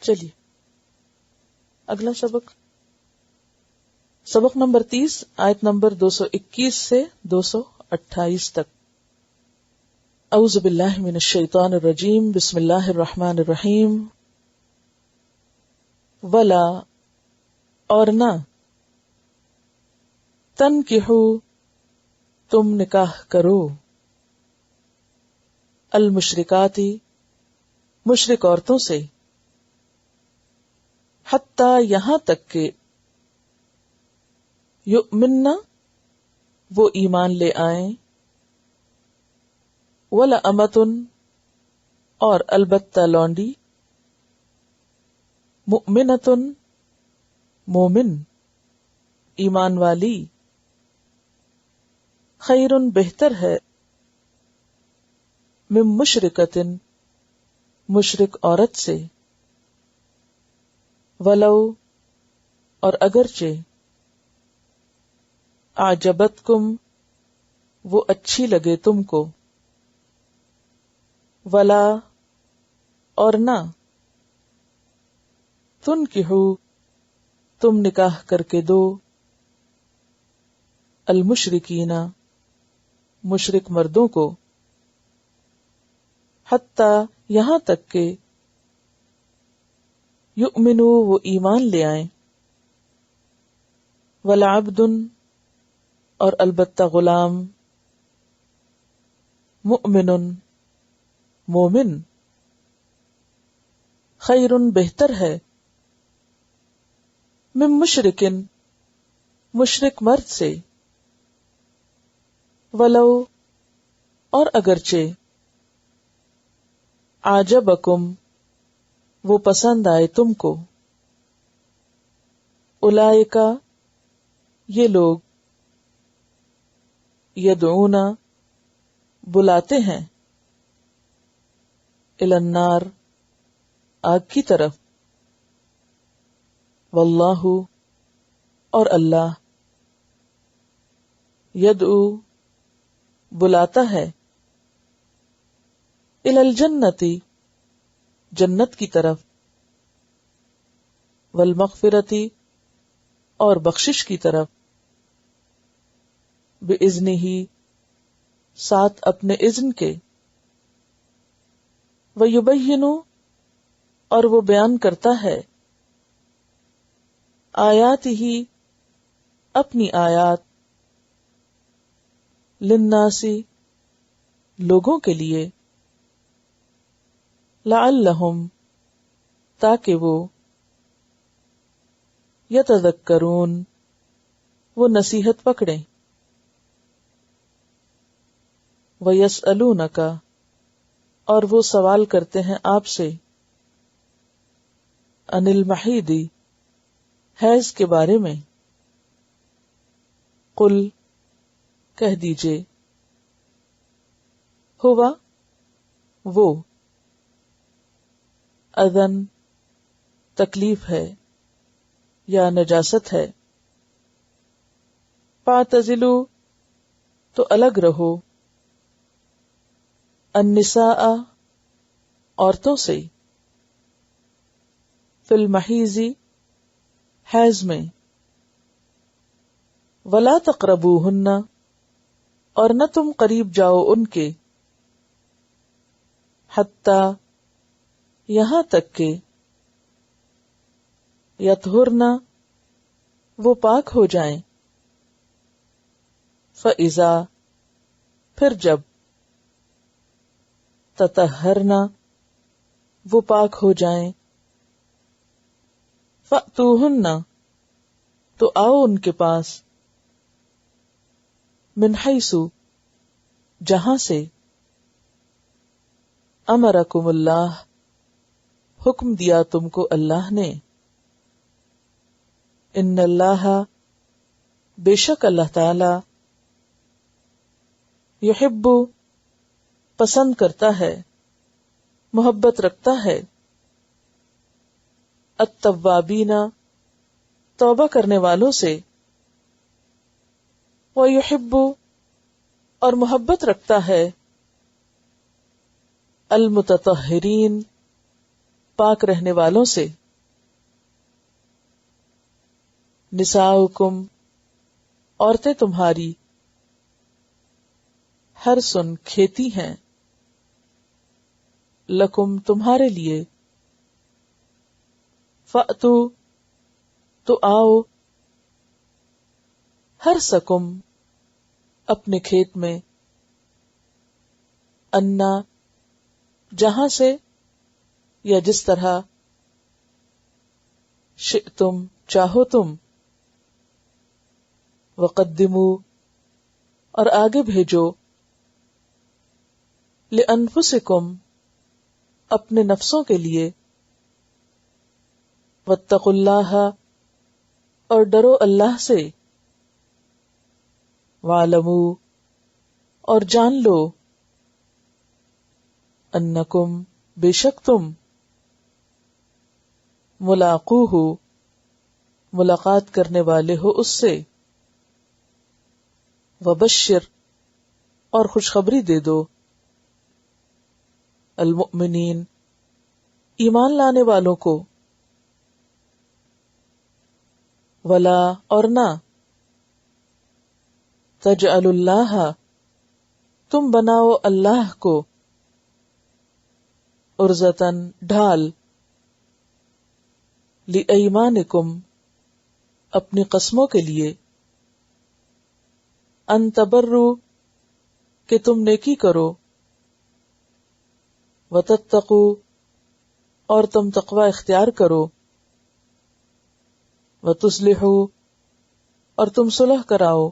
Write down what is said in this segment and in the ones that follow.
چلیے اگلا سبق نمبر 30، آیت نمبر 221 سے 228 تک۔ اعوذ باللہ من الشیطان الرجیم، بسم اللہ الرحمن الرحیم۔ ولا اور نہ، تنکحو تم نکاح کرو، المشرکاتی مشرک عورتوں سے، حتی یہاں تک کہ یؤمننا وہ ایمان لے آئیں، ولامۃ اور البتہ لونڈی، مؤمنۃ مومن ایمان والی، خیر بہتر ہے، من مشرکۃ مشرک عورت سے، ولو اور اگرچہ، اعجبتکم وہ اچھی لگے تم کو، ولا اور نہ، تنکحو تم نکاح کر کے دو، المشرکین مشرک مردوں کو، حتی یہاں تک کہ یؤمنو وہ ایمان لے آئیں، ولعبد اور البتہ غلام، مؤمن مومن، خیر بہتر ہے، من مشرکن مشرک مرد سے، ولو اور اگرچہ، اعجبکم وہ پسند آئے تم کو، اولئک یہ لوگ، یدعون بلاتے ہیں، الی النار آگ کی طرف، واللہ اور اللہ، یدعو بلاتا ہے، الی الجنتی جنت کی طرف، والمغفرتی اور بخشش کی طرف، بِإِذْنِهِ ساتھ اپنے اذن کے، وَيُبَيِّنُ اور وہ بیان کرتا ہے، آیاتہ اپنی آیات، للناس لوگوں کے لیے، لعلہم تاکہ وہ، یتذکرون وہ نصیحت پکڑیں، وَيَسْأَلُونَكَ اور وہ سوال کرتے ہیں آپ سے، عن المحیض حیض کے بارے میں، قل کہہ دیجئے، ہوا وہ، اذن تکلیف ہے یا نجاست ہے، فاعتزلوا تو الگ رہو، النساء عورتوں سے، فی المحیض حیض میں، ولا تقربوہن اور نہ تم قریب جاؤ ان کے، حتی یہاں تک کہ، یطہرن وہ پاک ہو جائیں، فَإِذَا پھر جب، تطہرن وہ پاک ہو جائیں، فَأْتُوهُنَّ تو آؤ ان کے پاس، من حیث جہاں سے، امرکم اللہ حکم دیا تم کو اللہ نے، ان اللہ بے شک اللہ تعالی، یحب پسند کرتا ہے، محبت رکھتا ہے، التوابین توبہ کرنے والوں سے، وَيُحِبُّ اور محبت رکھتا ہے، المتطہرین پاک رہنے والوں سے. نساؤکم عورتیں تمہاری حرثن کھیتی ہیں لکم تمہارے لیے فأتو تو آؤ حرثکم اپنے کھیت میں انا جہاں سے یا جس طرح شئتم چاہو تم وقدمو اور آگے بھیجو لأنفسکم اپنے نفسوں کے لیے واتقوا اللہ اور ڈرو اللہ سے وَاعْلَمُوا اور جان لو انکم بے شک تم ملاقوہ ملاقات کرنے والے ہو اس سے وبشر اور خوشخبری دے دو المؤمنین ایمان لانے والوں کو ولا اور نہ تجعل اللہ تم بناؤ اللہ کو عرضتاً ڈھال لِأَيْمَانِكُمْ اپنی قسموں کے لیے ان تبروا کہ تم نیکی کرو وتتقوا اور تم تقوی اختیار کرو وتصلحوا اور تم صلح کراؤ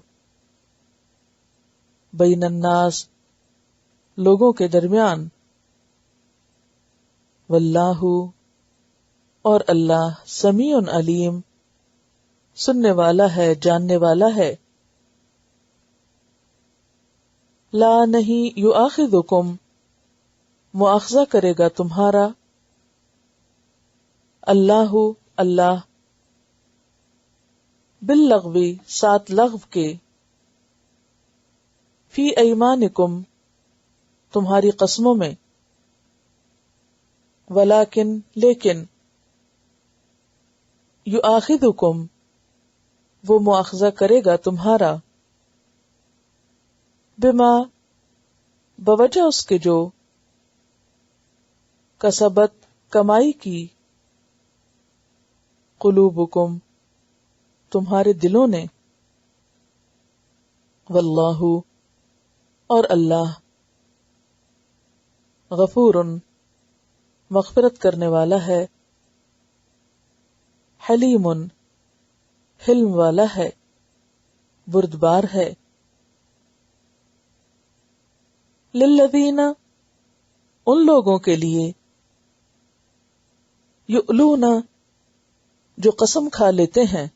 بین الناس لوگوں کے درمیان واللہ اور اللہ سمیع علیم سننے والا ہے جاننے والا ہے. لا نہیں یؤاخذکم مؤاخذہ کرے گا تمہارا اللہ اللہ باللغو ساتھ لغو کے فی ایمانکم تمہاری قسموں میں ولیکن لیکن یؤاخذکم وہ مؤاخذہ کرے گا تمہارا بما بوجہ اس کے جو کسبت کمائی کی قلوبکم تمہارے دلوں نے واللہ اور اللہ غفور مغفرت کرنے والا ہے حلیم حلم والا ہے بردبار ہے. للذین ان لوگوں کے لیے یؤلون جو قسم کھا لیتے ہیں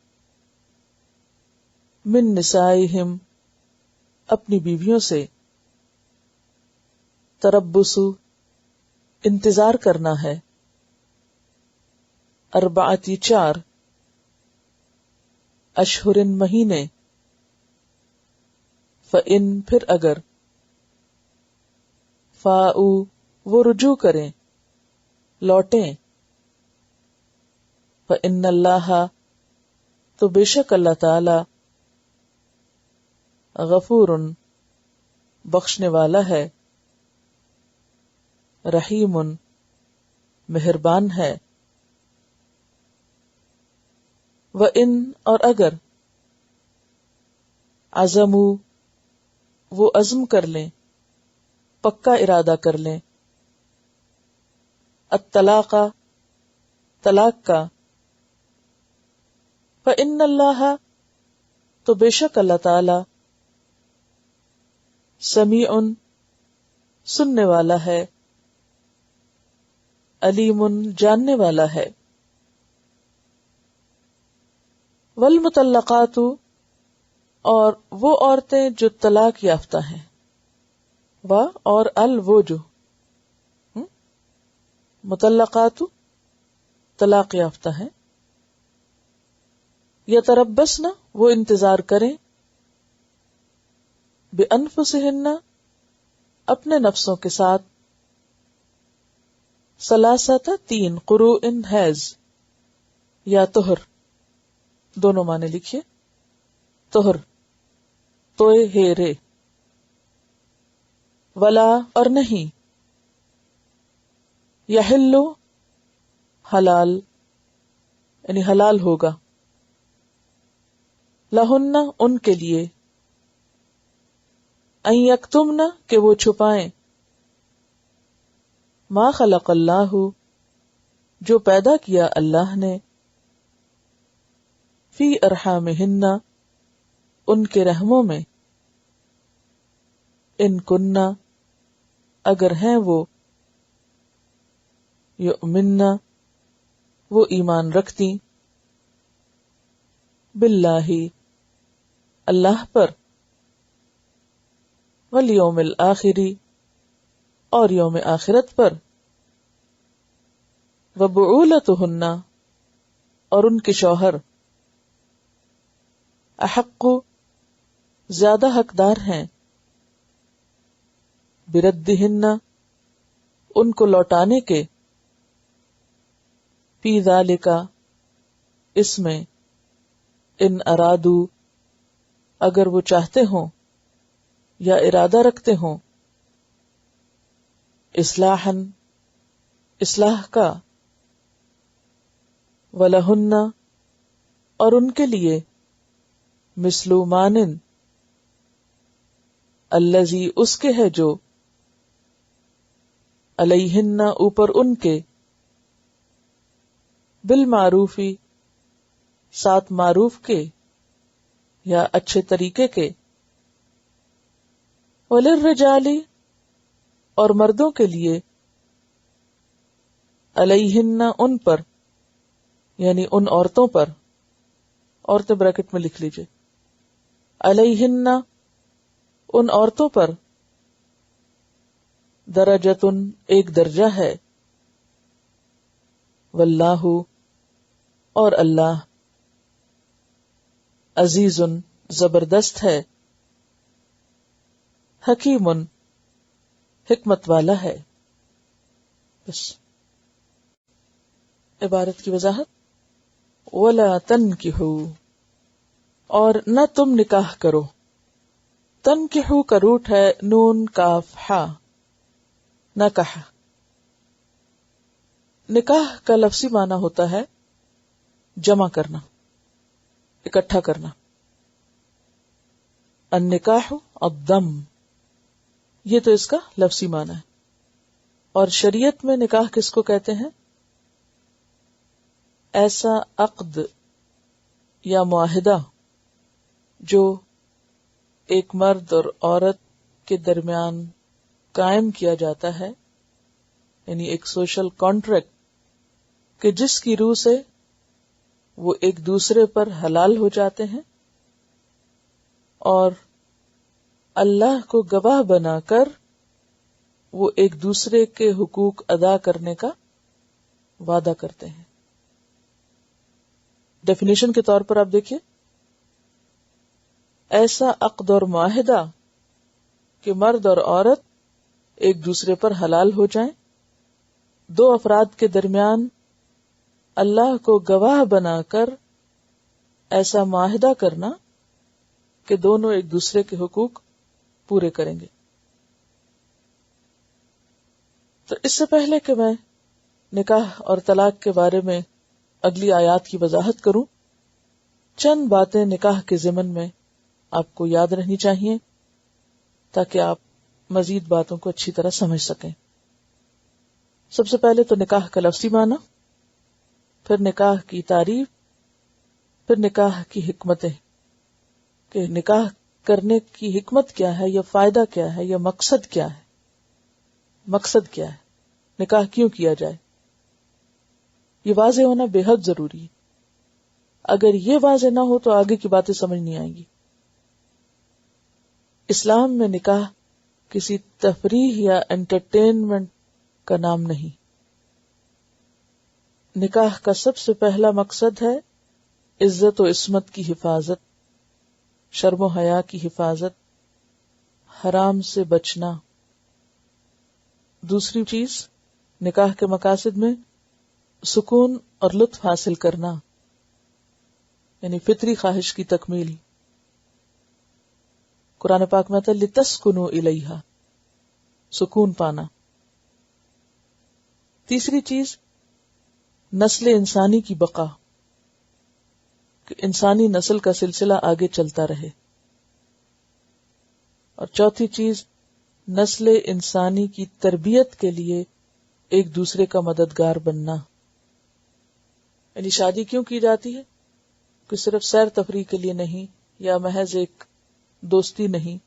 من نسائہم اپنی بیویوں سے تربص انتظار کرنا ہے اربعۃ 4 اشہر مہینے فإن پھر اگر فاؤ وہ رجوع کریں لوٹیں فإن اللہ تو بے شک اللہ تعالی غفور بخشنے والا ہے رحیم مہربان ہے. وَإِن اور اگر عزموا وہ عزم کر لیں پکا ارادہ کر لیں الطلاق طلاق کا فإن اللہ تو بے شک اللہ تعالی سمیع سننے والا ہے علیم جاننے والا ہے. والمطلقات اور وہ عورتیں جو طلاق یافتہ ہیں اور وہ جو مطلقات طلاق یافتہ ہیں یتربصن وہ انتظار کریں بانفسہن اپنے نفسوں کے ساتھ سلاستا تین، قروءن حیض یا طہر، دونوں معنی لکھیے. طہر توئے ہیرے. ولا اور نہیں. یحلو حلال یعنی حلال ہوگا. لہن ان کے لیے. ان یکتمن کہ وہ چھپائیں. ما خلق اللہ جو پیدا کیا اللہ نے. فی ارحامہن ان کے رحموں میں. ان کننا اگر ہیں وہ. یؤمننا وہ ایمان رکھتی. باللہ اللہ پر. والیوم الآخری اور یوم آخرت پر. وبعولتہن اور ان کے شوہر. احق زیادہ حقدار ہیں. بردہن ان کو لوٹانے کے. فی ذالک اس میں. ان ارادو اگر وہ چاہتے ہوں یا ارادہ رکھتے ہوں. اصلاحاً اصلاح کا. ولہن اور ان کے لیے. مثل مانن الذی اس کے ہے جو. علیہن اوپر ان کے. بالمعروفی ساتھ معروف کے یا اچھے طریقے کے. وللرجال اور مردوں کے لیے. علیہن ان پر یعنی ان عورتوں پر. عورتیں بریکٹ میں لکھ لیجئے. علیہن ان عورتوں پر. درجتن ایک درجہ ہے. واللہ اور اللہ. عزیز زبردست ہے. حکیم حکمت والا ہے. بس عبارت کی وضاحت. ولا تنکحوا اور نہ تم نکاح کرو. تنکحوا کا روٹ ہے نون کاف ہا. نکاح نکاح کا لفظی معنی ہوتا ہے جمع کرنا، اکٹھا کرنا. النکاح الضم یہ تو اس کا لفظی معنی ہے. اور شریعت میں نکاح کس کو کہتے ہیں؟ ایسا عقد یا معاہدہ جو ایک مرد اور عورت کے درمیان قائم کیا جاتا ہے، یعنی ایک سوشل کانٹریکٹ کہ جس کی روح سے وہ ایک دوسرے پر حلال ہو جاتے ہیں اور اللہ کو گواہ بنا کر وہ ایک دوسرے کے حقوق ادا کرنے کا وعدہ کرتے ہیں. ڈیفینیشن کے طور پر آپ دیکھیے، ایسا عقد اور معاہدہ کہ مرد اور عورت ایک دوسرے پر حلال ہو جائیں، دو افراد کے درمیان اللہ کو گواہ بنا کر ایسا معاہدہ کرنا کہ دونوں ایک دوسرے کے حقوق پورے کریں گے. تو اس سے پہلے کہ میں نکاح اور طلاق کے بارے میں اگلی آیات کی وضاحت کروں، چند باتیں نکاح کے ضمن میں آپ کو یاد رہنی چاہیے تاکہ آپ مزید باتوں کو اچھی طرح سمجھ سکیں. سب سے پہلے تو نکاح کا لفظی معنی، پھر نکاح کی تعریف، پھر نکاح کی حکمتیں کہ نکاح کرنے کی حکمت کیا ہے یا فائدہ کیا ہے یا مقصد کیا ہے. مقصد کیا ہے، نکاح کیوں کیا جائے، یہ واضح ہونا بے حد ضروری ہے. اگر یہ واضح نہ ہو تو آگے کی باتیں سمجھ نہیں آئیں گی. اسلام میں نکاح کسی تفریح یا انٹرٹینمنٹ کا نام نہیں. نکاح کا سب سے پہلا مقصد ہے عزت و عصمت کی حفاظت، شرم و حیا کی حفاظت، حرام سے بچنا. دوسری چیز نکاح کے مقاصد میں سکون اور لطف حاصل کرنا، یعنی فطری خواہش کی تکمیل. قرآن پاک میں آتا ہے لِتَسْكُنُوا إِلَيْهَا، سکون پانا. تیسری چیز نسل انسانی کی بقا، کہ انسانی نسل کا سلسلہ آگے چلتا رہے. اور چوتھی چیز نسل انسانی کی تربیت کے لیے ایک دوسرے کا مددگار بننا. یعنی شادی کیوں کی جاتی ہے؟ کہ صرف سیر تفریح کے لیے نہیں یا محض ایک دوستی نہیں،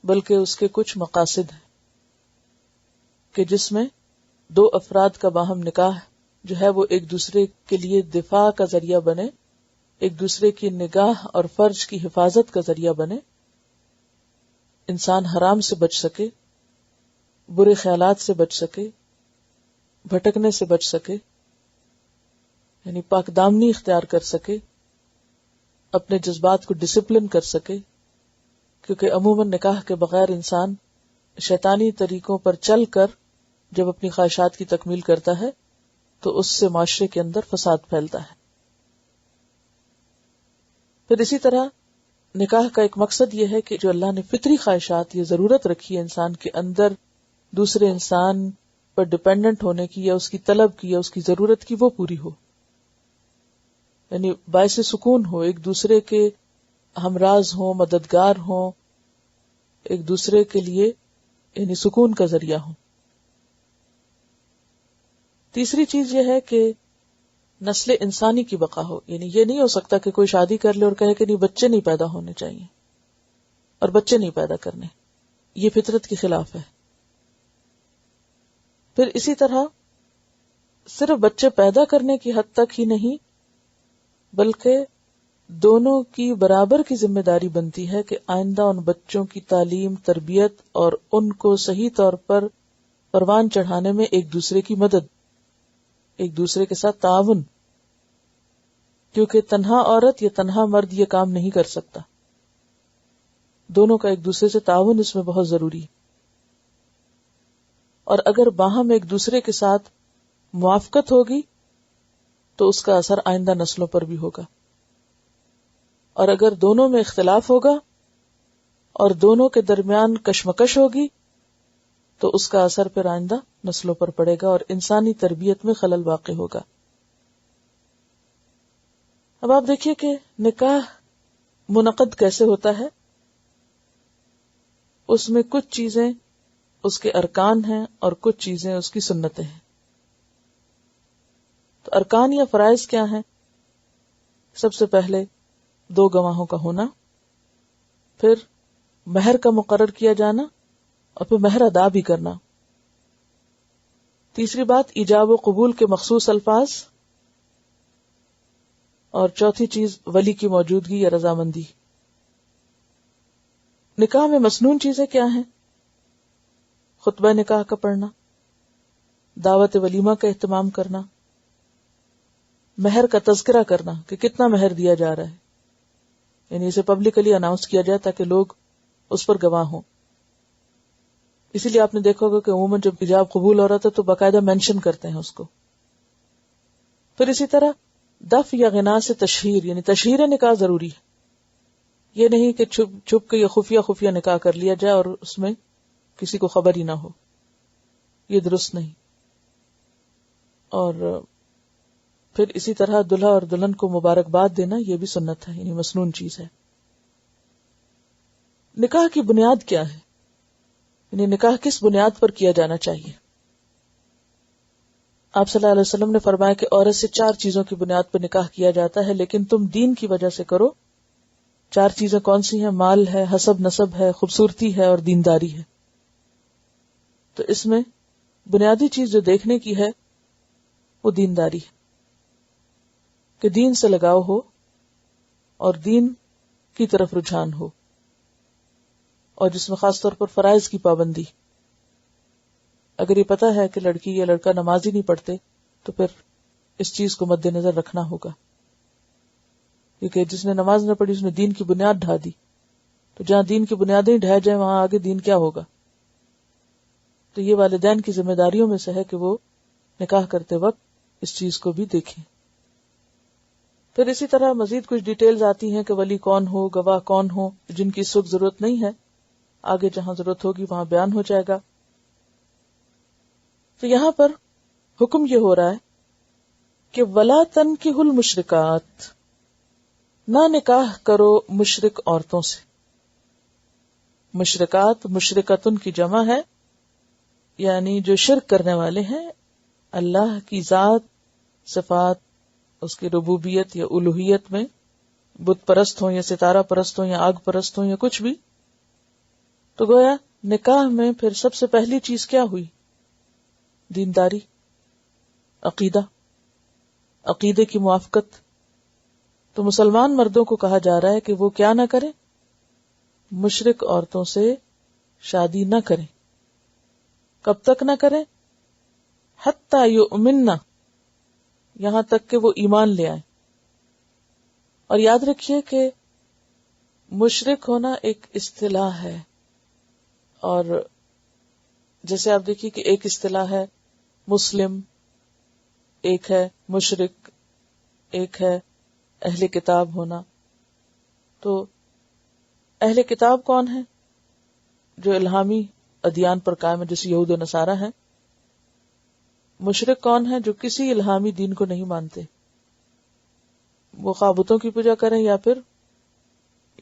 بلکہ اس کے کچھ مقاصد ہیں کہ جس میں دو افراد کا باہم نکاح جو ہے وہ ایک دوسرے کے لیے دفاع کا ذریعہ بنے، ایک دوسرے کی نگاہ اور فرج کی حفاظت کا ذریعہ بنے، انسان حرام سے بچ سکے، برے خیالات سے بچ سکے، بھٹکنے سے بچ سکے، یعنی پاک دامنی اختیار کر سکے، اپنے جذبات کو ڈسپلن کر سکے. کیونکہ عموماً نکاح کے بغیر انسان شیطانی طریقوں پر چل کر جب اپنی خواہشات کی تکمیل کرتا ہے تو اس سے معاشرے کے اندر فساد پھیلتا ہے. پھر اسی طرح نکاح کا ایک مقصد یہ ہے کہ جو اللہ نے فطری خواہشات، یہ ضرورت رکھی ہے انسان کے اندر دوسرے انسان پر ڈپینڈنٹ ہونے کی یا اس کی طلب کی یا اس کی ضرورت کی، وہ پوری ہو. یعنی باعث سکون ہو، ایک دوسرے کے ہمراز ہوں، مددگار ہوں، ایک دوسرے کے لیے یعنی سکون کا ذریعہ ہوں. تیسری چیز یہ ہے کہ نسل انسانی کی بقا ہو. یعنی یہ نہیں ہو سکتا کہ کوئی شادی کر لے اور کہے کہ نہیں بچے نہیں پیدا ہونے چاہیے اور بچے نہیں پیدا کرنے، یہ فطرت کے خلاف ہے. پھر اسی طرح صرف بچے پیدا کرنے کی حد تک ہی نہیں بلکہ دونوں کی برابر کی ذمہ داری بنتی ہے کہ آئندہ ان بچوں کی تعلیم، تربیت اور ان کو صحیح طور پر پروان چڑھانے میں ایک دوسرے کی مدد، ایک دوسرے کے ساتھ تعاون. کیونکہ تنہا عورت یا تنہا مرد یہ کام نہیں کر سکتا، دونوں کا ایک دوسرے سے تعاون اس میں بہت ضروری ہے. اور اگر باہم ایک دوسرے کے ساتھ موافقت ہوگی تو اس کا اثر آئندہ نسلوں پر بھی ہوگا، اور اگر دونوں میں اختلاف ہوگا اور دونوں کے درمیان کشمکش ہوگی تو اس کا اثر پھر آئندہ نسلوں پر پڑے گا اور انسانی تربیت میں خلل واقع ہوگا. اب آپ دیکھیے کہ نکاح منعقد کیسے ہوتا ہے. اس میں کچھ چیزیں اس کے ارکان ہیں اور کچھ چیزیں اس کی سنتیں ہیں. تو ارکان یا فرائض کیا ہیں؟ سب سے پہلے 2 گواہوں کا ہونا، پھر مہر کا مقرر کیا جانا اور پھر مہر ادا بھی کرنا. تیسری بات ایجاب و قبول کے مخصوص الفاظ، اور چوتھی چیز ولی کی موجودگی یا رضامندی. نکاح میں مسنون چیزیں کیا ہیں؟ خطبہ نکاح کا پڑھنا، دعوت ولیمہ کا اہتمام کرنا، مہر کا تذکرہ کرنا کہ کتنا مہر دیا جا رہا ہے، یعنی اسے پبلکلی اناؤنس کیا جائے تاکہ لوگ اس پر گواہ ہوں. اسی لیے آپ نے دیکھا ہوگا کہ عموماً جب ایجاب قبول ہو رہا تھا تو باقاعدہ مینشن کرتے ہیں اس کو. پھر اسی طرح دف یا غنا سے تشہیر، یعنی تشہیر نکاح ضروری ہے. یہ نہیں کہ چھپ چھپ کے یا خفیہ نکاح کر لیا جائے اور اس میں کسی کو خبر ہی نہ ہو، یہ درست نہیں. اور پھر اسی طرح دلہا اور دلہن کو مبارکباد دینا، یہ بھی سنت ہے، یعنی مسنون چیز ہے. نکاح کی بنیاد کیا ہے؟ یعنی نکاح کس بنیاد پر کیا جانا چاہیے؟ آپ صلی اللہ علیہ وسلم نے فرمایا کہ عورت سے 4 چیزوں کی بنیاد پر نکاح کیا جاتا ہے، لیکن تم دین کی وجہ سے کرو. 4 چیزیں کون سی ہیں؟ مال ہے، حسب نسب ہے، خوبصورتی ہے اور دینداری ہے. تو اس میں بنیادی چیز جو دیکھنے کی ہے وہ دینداری ہے، کہ دین سے لگاؤ ہو اور دین کی طرف رجحان ہو، اور جس میں خاص طور پر فرائض کی پابندی. اگر یہ پتہ ہے کہ لڑکی یا لڑکا نماز ہی نہیں پڑھتے تو پھر اس چیز کو مد نظر رکھنا ہوگا، کیونکہ جس نے نماز نہ پڑھی اس نے دین کی بنیاد ڈھا دی. تو جہاں دین کی بنیادیں ڈھہ جائیں وہاں آگے دین کیا ہوگا؟ تو یہ والدین کی ذمہ داریوں میں سے ہے کہ وہ نکاح کرتے وقت اس چیز کو بھی دیکھیں. پھر اسی طرح مزید کچھ ڈیٹیلز آتی ہیں کہ ولی کون ہو، گواہ کون ہو، جن کی اس وقت ضرورت نہیں ہے، آگے جہاں ضرورت ہوگی وہاں بیان ہو جائے گا. تو یہاں پر حکم یہ ہو رہا ہے کہ ولا تنکحوا المشرکات، نہ نکاح کرو مشرک عورتوں سے. مشرکات مشرکتن کی جمع ہے، یعنی جو شرک کرنے والے ہیں اللہ کی ذات، صفات، اس کی ربوبیت یا الوہیت میں، بت پرست ہوں یا ستارہ پرست ہوں یا آگ پرست ہوں یا کچھ بھی. تو گویا نکاح میں پھر سب سے پہلی چیز کیا ہوئی؟ دینداری، عقیدہ، عقیدے کی موافقت. تو مسلمان مردوں کو کہا جا رہا ہے کہ وہ کیا نہ کریں؟ مشرک عورتوں سے شادی نہ کریں. کب تک نہ کریں؟ حتی یؤمنن، یہاں تک کہ وہ ایمان لے آئیں. اور یاد رکھیے کہ مشرک ہونا ایک اصطلاح ہے، اور جیسے آپ دیکھیے کہ ایک اصطلاح ہے مسلم، ایک ہے مشرک، ایک ہے اہل کتاب ہونا. تو اہل کتاب کون ہے؟ جو الہامی ادیان پر قائم ہے، جیسے یہود و نصارہ ہیں. مشرک کون ہے؟ جو کسی الہامی دین کو نہیں مانتے، وہ خواہ بتوں کی پوجا کریں یا پھر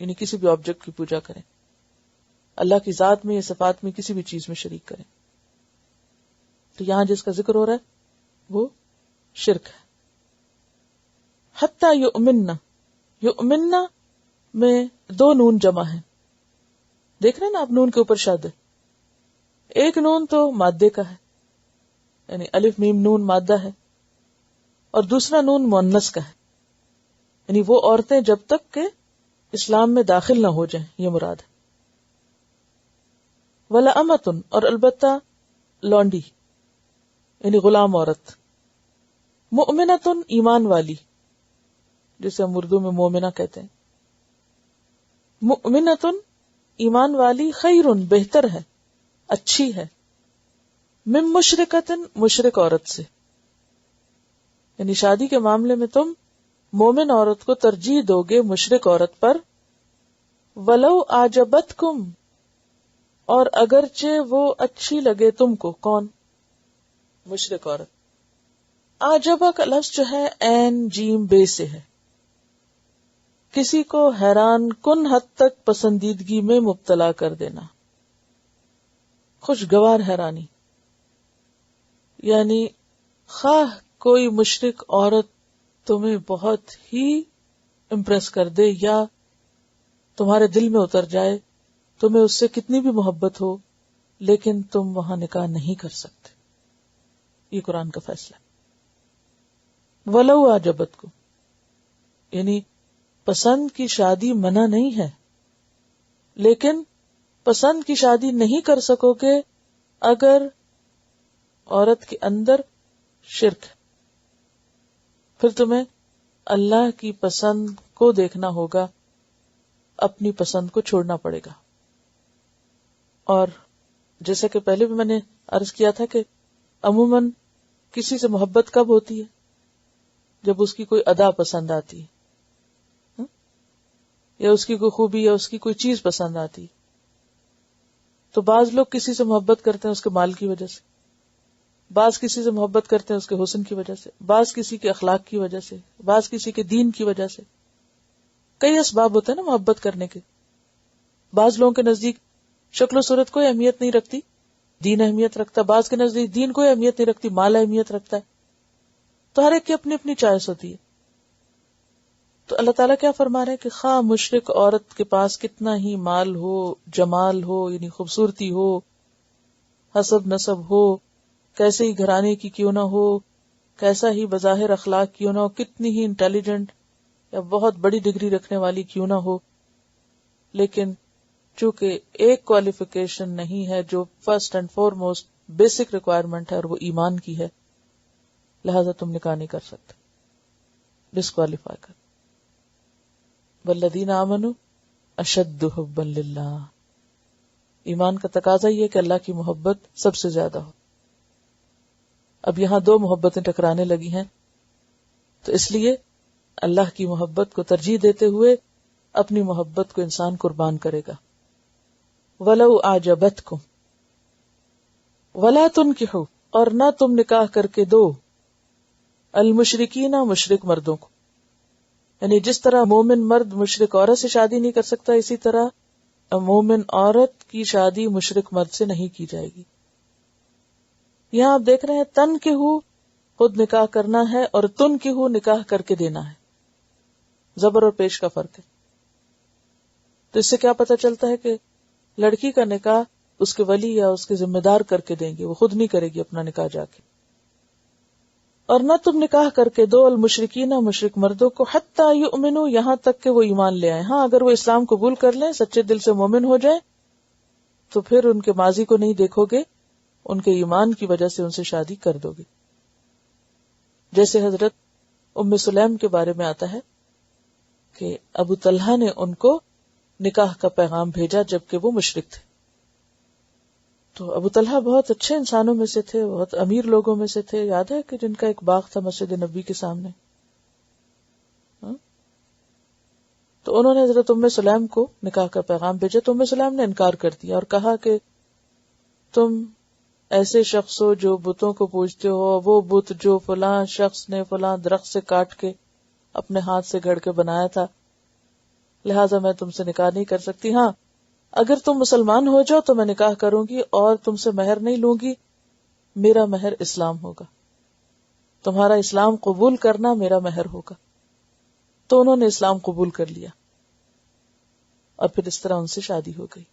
یعنی کسی بھی آبجیکٹ کی پوجا کریں، اللہ کی ذات میں یا صفات میں کسی بھی چیز میں شریک کریں. تو یہاں جس کا ذکر ہو رہا ہے وہ شرک ہے. حتی یؤمنن، یؤمنن میں دو نون جمع ہیں. دیکھ رہے ہیں نا آپ، نون کے اوپر شد ہے. ایک نون تو مادے کا ہے، یعنی الف میم نون مادہ ہے، اور دوسرا نون مؤنث کا ہے، یعنی وہ عورتیں جب تک کہ اسلام میں داخل نہ ہو جائیں، یہ مراد ہے. ولا امتن، اور البتہ لونڈی یعنی غلام عورت. مؤمنتن، ایمان والی، جسے ہم اردو میں مومنہ کہتے ہیں. مؤمنتن، ایمان والی، خیرن، بہتر ہے، اچھی ہے، من مشرکتن، مشرک عورت سے. یعنی شادی کے معاملے میں تم مومن عورت کو ترجیح دو گے مشرک عورت پر. ولو اعجبتکم، اور اگرچہ وہ اچھی لگے تم کو. کون؟ مشرک عورت. اعجبہ کا لفظ جو ہے عین جیم بے سے ہے، کسی کو حیران کن حد تک پسندیدگی میں مبتلا کر دینا، خوشگوار حیرانی. یعنی خواہ کوئی مشرک عورت تمہیں بہت ہی امپریس کر دے یا تمہارے دل میں اتر جائے، تمہیں اس سے کتنی بھی محبت ہو، لیکن تم وہاں نکاح نہیں کر سکتے. یہ قرآن کا فیصلہ ہے. ولو اعجبتکم، یعنی پسند کی شادی منع نہیں ہے، لیکن پسند کی شادی نہیں کر سکو گے اگر عورت کے اندر شرک ہے. پھر تمہیں اللہ کی پسند کو دیکھنا ہوگا، اپنی پسند کو چھوڑنا پڑے گا. اور جیسا کہ پہلے بھی میں نے عرض کیا تھا کہ عموماً کسی سے محبت کب ہوتی ہے؟ جب اس کی کوئی ادا پسند آتی ہے، یا اس کی کوئی خوبی یا اس کی کوئی چیز پسند آتی. تو بعض لوگ کسی سے محبت کرتے ہیں اس کے مال کی وجہ سے، بعض کسی سے محبت کرتے ہیں اس کے حسن کی وجہ سے، بعض کسی کے اخلاق کی وجہ سے، بعض کسی کے دین کی وجہ سے. کئی اسباب ہوتے ہیں نا محبت کرنے کے. بعض لوگوں کے نزدیک شکل و صورت کوئی اہمیت نہیں رکھتی، دین اہمیت رکھتا. بعض کے نزدیک دین کوئی اہمیت نہیں رکھتی، مال اہمیت رکھتا ہے. تو ہر ایک کی اپنی اپنی چوائس ہوتی ہے. تو اللہ تعالیٰ کیا فرما رہے ہیں کہ خواہ مشرک عورت کے پاس کتنا ہی مال ہو، جمال ہو یعنی خوبصورتی ہو، حسب نسب ہو، کیسے ہی گھرانے کی کیوں نہ ہو، کیسا ہی بظاہر اخلاق کیوں نہ ہو، کتنی ہی انٹیلیجنٹ یا بہت بڑی ڈگری رکھنے والی کیوں نہ ہو، لیکن چونکہ ایک کوالیفیکیشن نہیں ہے جو first and foremost basic requirement ہے، اور وہ ایمان کی ہے، لہذا تم نکاح نہیں کر سکتے، ڈسکوالیفائی کر. والذین آمنوا اشد حبا للہ، ایمان کا تقاضا یہ ہے کہ اللہ کی محبت سب سے زیادہ ہو. اب یہاں دو محبتیں ٹکرانے لگی ہیں، تو اس لیے اللہ کی محبت کو ترجیح دیتے ہوئے اپنی محبت کو انسان قربان کرے گا. وَلَوْ أَعْجَبَتْكُمْ وَلَا تُنْكِحُوا، اور نہ تم نکاح کر کے دو المشرکین، مشرک مردوں کو. یعنی جس طرح مومن مرد مشرک عورت سے شادی نہیں کر سکتا، اسی طرح مومن عورت کی شادی مشرک مرد سے نہیں کی جائے گی. یہاں آپ دیکھ رہے ہیں تن کے ہو خود نکاح کرنا ہے اور تن کے ہو نکاح کر کے دینا ہے. زبر اور پیش کا فرق ہے. تو اس سے کیا پتہ چلتا ہے کہ لڑکی کا نکاح اس کے ولی یا اس کے ذمہ دار کر کے دیں گے، وہ خود نہیں کرے گی اپنا نکاح جا کے. اور نہ تم نکاح کر کے دو المشرکین، مشرک مردوں کو، حتی یؤمنوا، یہاں تک کہ وہ ایمان لے آئیں. ہاں اگر وہ اسلام قبول کر لیں، سچے دل سے مومن ہو جائیں، تو پھر ان کے ماضی کو نہیں دیکھو گے، ان کے ایمان کی وجہ سے ان سے شادی کر دو گے. جیسے حضرت ام سلیم کے بارے میں آتا ہے کہ ابو طلحہ نے ان کو نکاح کا پیغام بھیجا جبکہ وہ مشرک تھے. تو ابو طلحہ بہت اچھے انسانوں میں سے تھے، بہت امیر لوگوں میں سے تھے. یاد ہے کہ جن کا ایک باغ تھا مسجد نبی کے سامنے. تو انہوں نے حضرت ام سلیم کو نکاح کا پیغام بھیجا تو ام سلیم نے انکار کر دیا اور کہا کہ تم ایسے شخص ہو جو بتوں کو پوجتے ہو، وہ بت جو فلاں شخص نے فلاں درخت سے کاٹ کے اپنے ہاتھ سے گھڑ کے بنایا تھا، لہٰذا میں تم سے نکاح نہیں کر سکتی. ہاں اگر تم مسلمان ہو جاؤ تو میں نکاح کروں گی اور تم سے مہر نہیں لوں گی، میرا مہر اسلام ہوگا، تمہارا اسلام قبول کرنا میرا مہر ہوگا. تو انہوں نے اسلام قبول کر لیا اور پھر اس طرح ان سے شادی ہو گئی.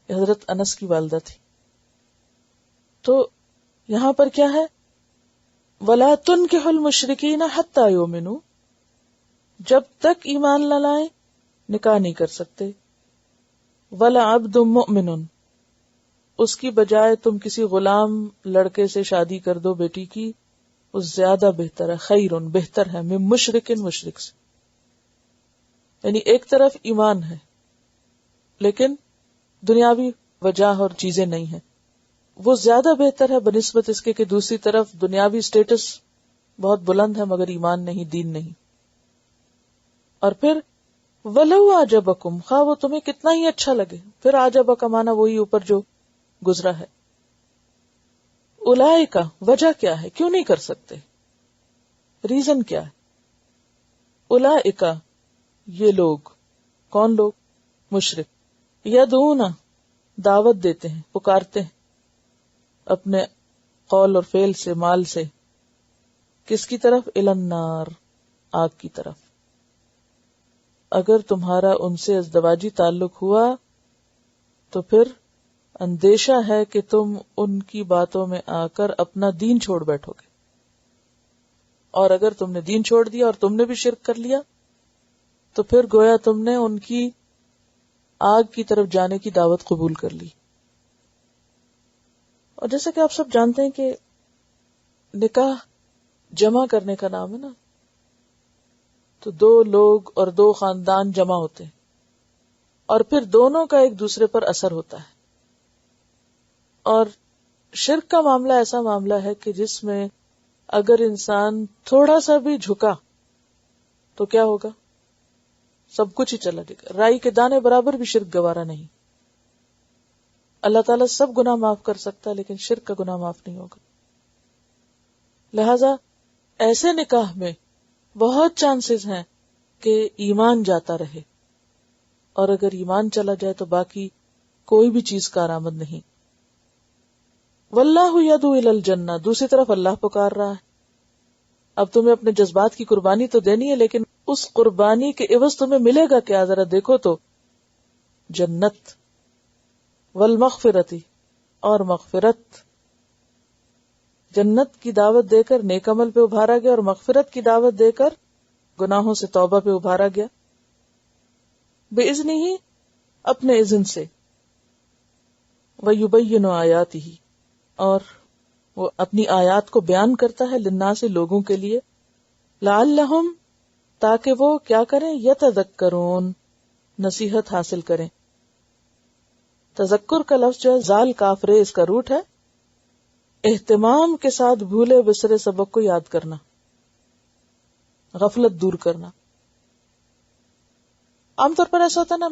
یہ حضرت انس کی والدہ تھی. تو یہاں پر کیا ہے؟ وَلَا تُنْكِحُوا الْمُشْرِكِينَ حَتَّى يُؤْمِنُوا، جب تک ایمان نہ لائیں نکاح نہیں کر سکتے. وَلَعَبْدٌ مُؤْمِنٌ، اس کی بجائے تم کسی غلام لڑکے سے شادی کر دو بیٹی کی، وہ زیادہ بہتر ہے، خیرٌ، بہتر ہے، من مشرکن، مشرک سے. یعنی ایک طرف ایمان ہے لیکن دنیاوی وجہ اور چیزیں نہیں ہیں، وہ زیادہ بہتر ہے بنسبت اس کے کہ دوسری طرف دنیاوی سٹیٹس بہت بلند ہے مگر ایمان نہیں، دین نہیں. اور پھر وَلَوْ أَعْجَبَكُمْ، خواہ وہ تمہیں کتنا ہی اچھا لگے. پھر عجبہ کا معنی وہی اوپر جو گزرا ہے. اولئک، وجہ کیا ہے، کیوں نہیں کر سکتے، ریزن کیا ہے؟ اولئک، یہ لوگ، کون لوگ؟ مشرک. یدعون، دعوت دیتے ہیں، پکارتے ہیں اپنے قول اور فعل سے، مال سے، کس کی طرف؟ الی النار، آگ کی طرف. اگر تمہارا ان سے ازدواجی تعلق ہوا تو پھر اندیشہ ہے کہ تم ان کی باتوں میں آ کر اپنا دین چھوڑ بیٹھو گے، اور اگر تم نے دین چھوڑ دیا اور تم نے بھی شرک کر لیا تو پھر گویا تم نے ان کی آگ کی طرف جانے کی دعوت قبول کر لی. اور جیسا کہ آپ سب جانتے ہیں کہ نکاح جمع کرنے کا نام ہے نا، تو دو لوگ اور دو خاندان جمع ہوتے ہیں اور پھر دونوں کا ایک دوسرے پر اثر ہوتا ہے. اور شرک کا معاملہ ایسا معاملہ ہے کہ جس میں اگر انسان تھوڑا سا بھی جھکا تو کیا ہوگا؟ سب کچھ ہی چلا جائے گا. رائی کے دانے برابر بھی شرک گوارا نہیں. اللہ تعالیٰ سب گناہ معاف کر سکتا ہے لیکن شرک کا گناہ معاف نہیں ہوگا. لہذا ایسے نکاح میں بہت چانسز ہیں کہ ایمان جاتا رہے، اور اگر ایمان چلا جائے تو باقی کوئی بھی چیز کارآمد نہیں. واللہ یدعو الی الجنہ، دوسری طرف اللہ پکار رہا ہے. اب تمہیں اپنے جذبات کی قربانی تو دینی ہے لیکن اس قربانی کے عوض تمہیں ملے گا کیا؟ ذرا دیکھو تو، جنت، والمغفرتی، اور مغفرت. جنت کی دعوت دے کر نیک عمل پہ ابھارا گیا اور مغفرت کی دعوت دے کر گناہوں سے توبہ پہ ابھارا گیا. بِإِذْنِهِ، اپنے اذن سے. وَيُبَيِّنُ آیَاتِهِ، اور وہ اپنی آیات کو بیان کرتا ہے للناس، لوگوں کے لیے. لعلہم، تاکہ وہ کیا کریں؟ یتذکرون، نصیحت حاصل کریں. تذکر کا لفظ جو ہے زال کاف رے اس کا روٹ ہے. اہتمام کے ساتھ بھولے بسرے سبق کو یاد کرنا، غفلت دور کرنا. عام طور پر ایسا ہوتا ہے نا،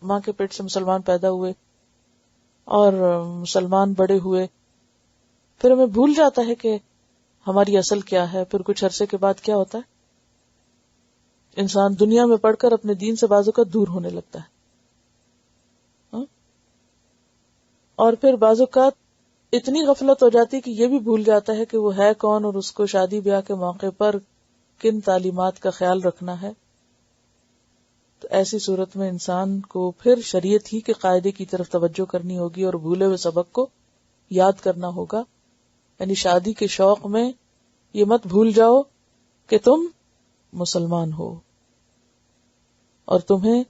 ماں کے پیٹ سے مسلمان پیدا ہوئے اور مسلمان بڑے ہوئے، پھر ہمیں بھول جاتا ہے کہ ہماری اصل کیا ہے. پھر کچھ عرصے کے بعد کیا ہوتا ہے، انسان دنیا میں پڑھ کر اپنے دین سے بعض اوقات دور ہونے لگتا ہے. اور پھر بعض اوقات اتنی غفلت ہو جاتی کہ یہ بھی بھول جاتا ہے کہ وہ ہے کون اور اس کو شادی بیاہ کے موقع پر کن تعلیمات کا خیال رکھنا ہے. تو ایسی صورت میں انسان کو پھر شریعت ہی کے قاعدے کی طرف توجہ کرنی ہوگی اور بھولے ہوئے سبق کو یاد کرنا ہوگا. یعنی شادی کے شوق میں یہ مت بھول جاؤ کہ تم مسلمان ہو اور تمہیں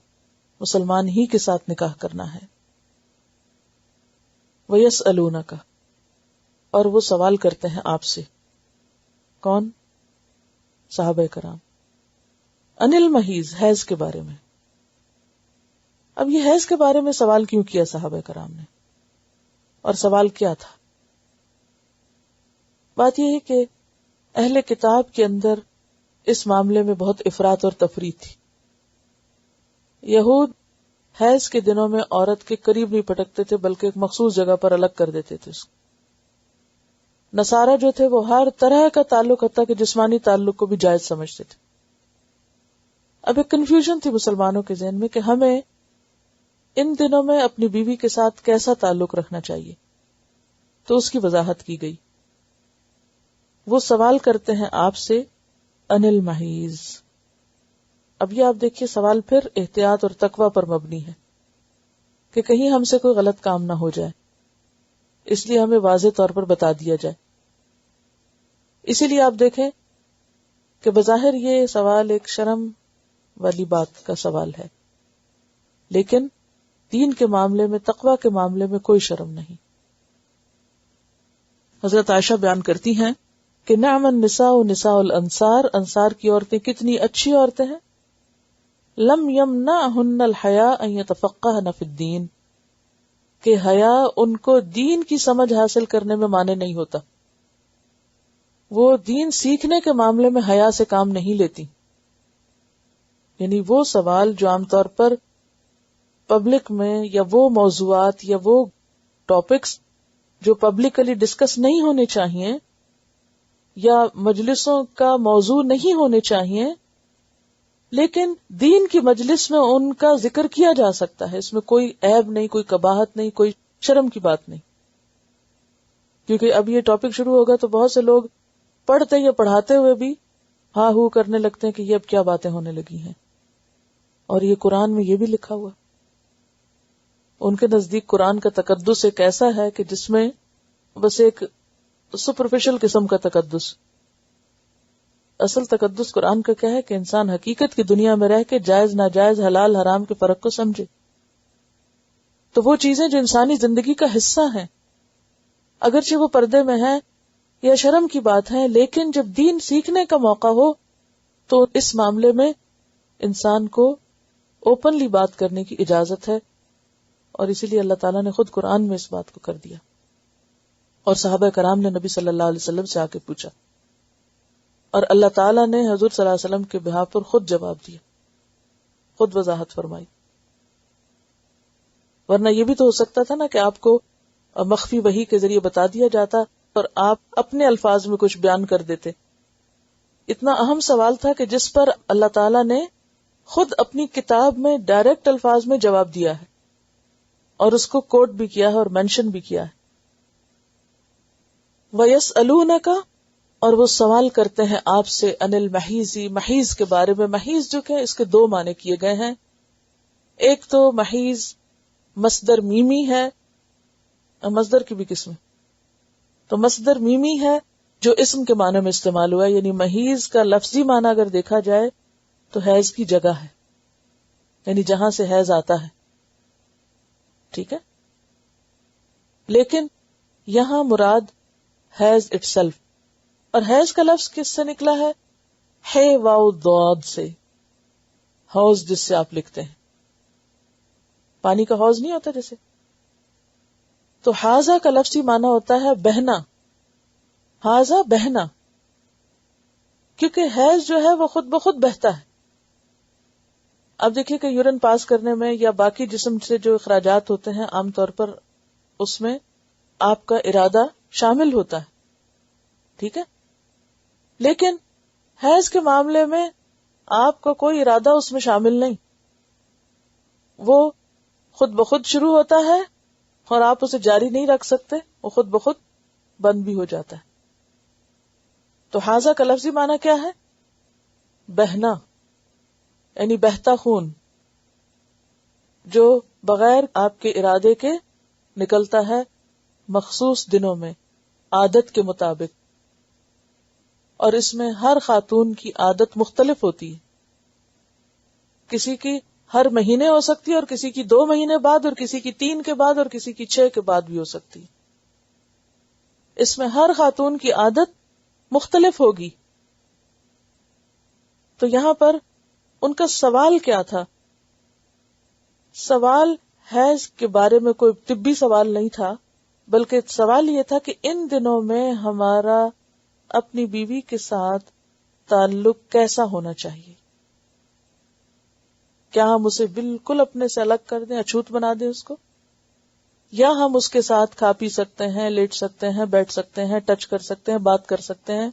مسلمان ہی کے ساتھ نکاح کرنا ہے. وَيَسْأَلُونَكَ، اور وہ سوال کرتے ہیں آپ سے. کون؟ صحابہ کرام. عن المحیض، حیض کے بارے میں. اب یہ حیض کے بارے میں سوال کیوں کیا صحابہ کرام نے، اور سوال کیا تھا؟ بات یہ ہے کہ اہل کتاب کے اندر اس معاملے میں بہت افراط اور تفریط تھی. یہود حیض کے دنوں میں عورت کے قریب نہیں پٹکتے تھے، بلکہ ایک مخصوص جگہ پر الگ کر دیتے تھے اس کو. نصارہ جو تھے وہ ہر طرح کا تعلق، حتیٰ کہ جسمانی تعلق کو بھی جائز سمجھتے تھے. اب ایک کنفیوژن تھی مسلمانوں کے ذہن میں کہ ہمیں ان دنوں میں اپنی بیوی کے ساتھ کیسا تعلق رکھنا چاہیے، تو اس کی وضاحت کی گئی. وہ سوال کرتے ہیں آپ سے عن المحیض. اب یہ آپ دیکھیے سوال پھر احتیاط اور تقوی پر مبنی ہے کہ کہیں ہم سے کوئی غلط کام نہ ہو جائے، اس لیے ہمیں واضح طور پر بتا دیا جائے. اسی لیے آپ دیکھیں کہ بظاہر یہ سوال ایک شرم والی بات کا سوال ہے، لیکن دین کے معاملے میں، تقوی کے معاملے میں کوئی شرم نہیں. حضرت عائشہ بیان کرتی ہیں کہ نعم النساء نساء الانصار، انصار کی عورتیں کتنی اچھی عورتیں ہیں. لم یمنعہن الحیاء ان یتفقہن فی الدین، کہ حیا ان کو دین کی سمجھ حاصل کرنے میں مانے نہیں ہوتا. وہ دین سیکھنے کے معاملے میں حیا سے کام نہیں لیتی. یعنی وہ سوال جو عام طور پر پبلک میں، یا وہ موضوعات یا وہ ٹاپکس جو پبلکلی ڈسکس نہیں ہونے چاہیے یا مجلسوں کا موضوع نہیں ہونے چاہیے، لیکن دین کی مجلس میں ان کا ذکر کیا جا سکتا ہے. اس میں کوئی عیب نہیں، کوئی قباحت نہیں، کوئی شرم کی بات نہیں. کیونکہ اب یہ ٹاپک شروع ہوگا تو بہت سے لوگ پڑھتے یا پڑھاتے ہوئے بھی ہاں ہو کرنے لگتے ہیں کہ یہ اب کیا باتیں ہونے لگی ہیں. اور یہ قرآن میں یہ بھی لکھا ہوا. ان کے نزدیک قرآن کا تقدس ایک ایسا ہے کہ جس میں بس ایک سپرفیشل قسم کا تقدس. اصل تقدس قرآن کا کیا ہے کہ انسان حقیقت کی دنیا میں رہ کے جائز ناجائز، حلال حرام کے فرق کو سمجھے. تو وہ چیزیں جو انسانی زندگی کا حصہ ہیں، اگرچہ وہ پردے میں ہیں یا شرم کی بات ہے، لیکن جب دین سیکھنے کا موقع ہو تو اس معاملے میں انسان کو اوپنلی بات کرنے کی اجازت ہے. اور اسی لیے اللہ تعالیٰ نے خود قرآن میں اس بات کو کر دیا. اور صحابہ کرام نے نبی صلی اللہ علیہ وسلم سے آ کے پوچھا، اور اللہ تعالیٰ نے حضور صلی اللہ علیہ وسلم کے بہاف پر خود جواب دیا، خود وضاحت فرمائی. ورنہ یہ بھی تو ہو سکتا تھا نا کہ آپ کو مخفی وحی کے ذریعے بتا دیا جاتا اور آپ اپنے الفاظ میں کچھ بیان کر دیتے. اتنا اہم سوال تھا کہ جس پر اللہ تعالیٰ نے خود اپنی کتاب میں ڈائریکٹ الفاظ میں جواب دیا ہے، اور اس کو کوٹ بھی کیا ہے اور مینشن بھی کیا ہے. وَيَسْأَلُونَكَ، اور وہ سوال کرتے ہیں آپ سے عن المحیض، محیض کے بارے میں. محیض جو کہ اس کے دو معنی کیے گئے ہیں. ایک تو محیض مصدر میمی ہے، مصدر کی بھی قسم، تو مصدر میمی ہے جو اسم کے معنی میں استعمال ہوا ہے. یعنی محیض کا لفظی معنی اگر دیکھا جائے تو حیض کی جگہ ہے، یعنی جہاں سے حیض آتا ہے. ٹھیک ہے، لیکن یہاں مراد حیض اٹ سیلف. اور حیض کا لفظ کس سے نکلا ہے؟ ہے واو ضاد سے. حوض جس سے آپ لکھتے ہیں، پانی کا حوض نہیں ہوتا جیسے، تو حاضہ کا لفظی معنی ہوتا ہے بہنا، حاضہ بہنا، کیونکہ حیض جو ہے وہ خود بخود بہتا ہے. اب دیکھیے کہ یورین پاس کرنے میں یا باقی جسم سے جو اخراجات ہوتے ہیں عام طور پر اس میں آپ کا ارادہ شامل ہوتا ہے، ٹھیک ہے، لیکن حیض کے معاملے میں آپ کا کوئی ارادہ اس میں شامل نہیں، وہ خود بخود شروع ہوتا ہے اور آپ اسے جاری نہیں رکھ سکتے، وہ خود بخود بند بھی ہو جاتا ہے. تو حاضہ کا لفظی معنی کیا ہے؟ بہنا، یعنی بہتا خون جو بغیر آپ کے ارادے کے نکلتا ہے مخصوص دنوں میں عادت کے مطابق. اور اس میں ہر خاتون کی عادت مختلف ہوتی ہے، کسی کی ہر مہینے ہو سکتی ہے اور کسی کی 2 مہینے بعد اور کسی کی 3 کے بعد اور کسی کی 6 کے بعد بھی ہو سکتی ہے. اس میں ہر خاتون کی عادت مختلف ہوگی. تو یہاں پر ان کا سوال کیا تھا؟ سوال حیض کے بارے میں کوئی طبی سوال نہیں تھا، بلکہ سوال یہ تھا کہ ان دنوں میں ہمارا اپنی بیوی کے ساتھ تعلق کیسا ہونا چاہیے؟ کیا ہم اسے بالکل اپنے سے الگ کر دیں، اچھوت بنا دیں اس کو، یا ہم اس کے ساتھ کھا پی سکتے ہیں، لیٹ سکتے ہیں، بیٹھ سکتے ہیں، ٹچ کر سکتے ہیں، بات کر سکتے ہیں؟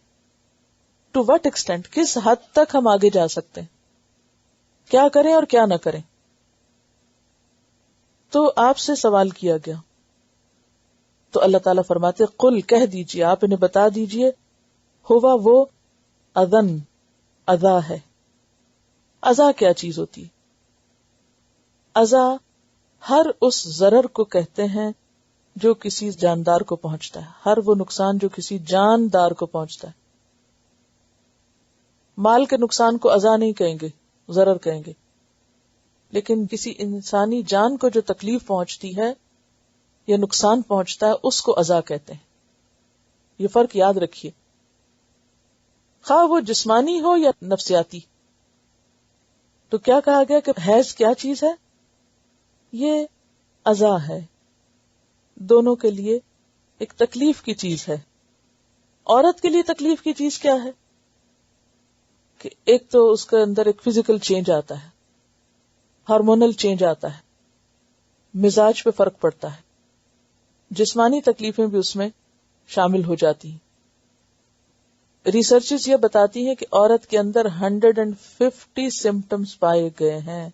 ٹو وٹ ایکسٹینٹ، کس حد تک ہم آگے جا سکتے ہیں، کیا کریں اور کیا نہ کریں؟ تو آپ سے سوال کیا گیا تو اللہ تعالیٰ فرماتے قل، کہہ دیجئے، آپ انہیں بتا دیجئے، ہوا وہ اذن، اذا ہے. اذا کیا چیز ہوتی ہے؟ اذا ہر اس ضرر کو کہتے ہیں جو کسی جاندار کو پہنچتا ہے، ہر وہ نقصان جو کسی جاندار کو پہنچتا ہے. مال کے نقصان کو اذا نہیں کہیں گے، ضرر کہیں گے، لیکن کسی انسانی جان کو جو تکلیف پہنچتی ہے یا نقصان پہنچتا ہے اس کو اذا کہتے ہیں. یہ فرق یاد رکھیے، خواہ وہ جسمانی ہو یا نفسیاتی. تو کیا کہا گیا کہ حیض کیا چیز ہے؟ یہ اذا ہے، دونوں کے لیے ایک تکلیف کی چیز ہے. عورت کے لیے تکلیف کی چیز کیا ہے؟ کہ ایک تو اس کے اندر ایک فزیکل چینج آتا ہے، ہارمونل چینج آتا ہے، مزاج پہ فرق پڑتا ہے، جسمانی تکلیفیں بھی اس میں شامل ہو جاتی ہیں. ریسرچز یہ بتاتی ہیں کہ عورت کے اندر 150 سمٹمز پائے گئے ہیں،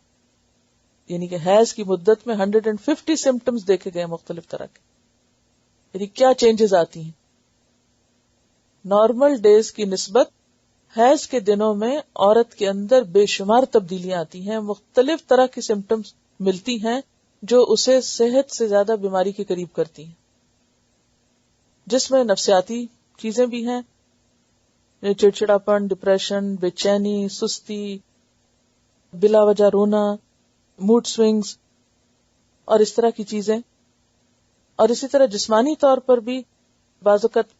یعنی کہ حیض کی مدت میں 150 سمٹمز دیکھے گئے مختلف طرح کے. یعنی کیا چینجز آتی ہیں؟ نارمل ڈیز کی نسبت حیض کے دنوں میں عورت کے اندر بے شمار تبدیلیاں آتی ہیں، مختلف طرح کی سمٹمز ملتی ہیں جو اسے صحت سے زیادہ بیماری کے قریب کرتی ہیں، جس میں نفسیاتی چیزیں بھی ہیں، چڑچڑاپن، ڈپریشن، بے چینی، سستی، بلا وجہ رونا، موڈ سوئنگز اور اس طرح کی چیزیں. اور اسی طرح جسمانی طور پر بھی بعض اوقات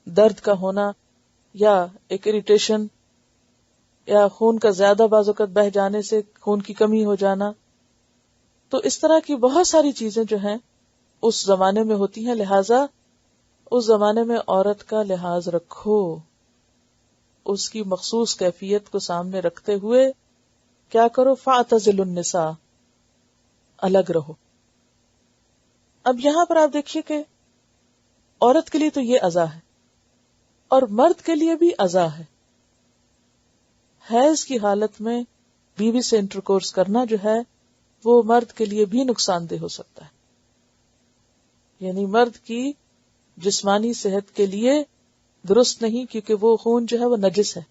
درد کا ہونا یا ایک اریٹیشن یا خون کا زیادہ بعض اوقات بہ جانے سے خون کی کمی ہو جانا. تو اس طرح کی بہت ساری چیزیں جو ہیں اس زمانے میں ہوتی ہیں. لہٰذا اس زمانے میں عورت کا لحاظ رکھو، اس کی مخصوص کیفیت کو سامنے رکھتے ہوئے کیا کرو؟ فاعتزلوا النساء، الگ رہو. اب یہاں پر آپ دیکھیے کہ عورت کے لیے تو یہ اذا ہے اور مرد کے لیے بھی اذا ہے. حیض کی حالت میں بیوی سے انٹرکورس کرنا جو ہے وہ مرد کے لیے بھی نقصان دہ ہو سکتا ہے. یعنی مرد کی جسمانی صحت کے لیے درست نہیں، کیونکہ وہ خون جو ہے وہ نجس ہے،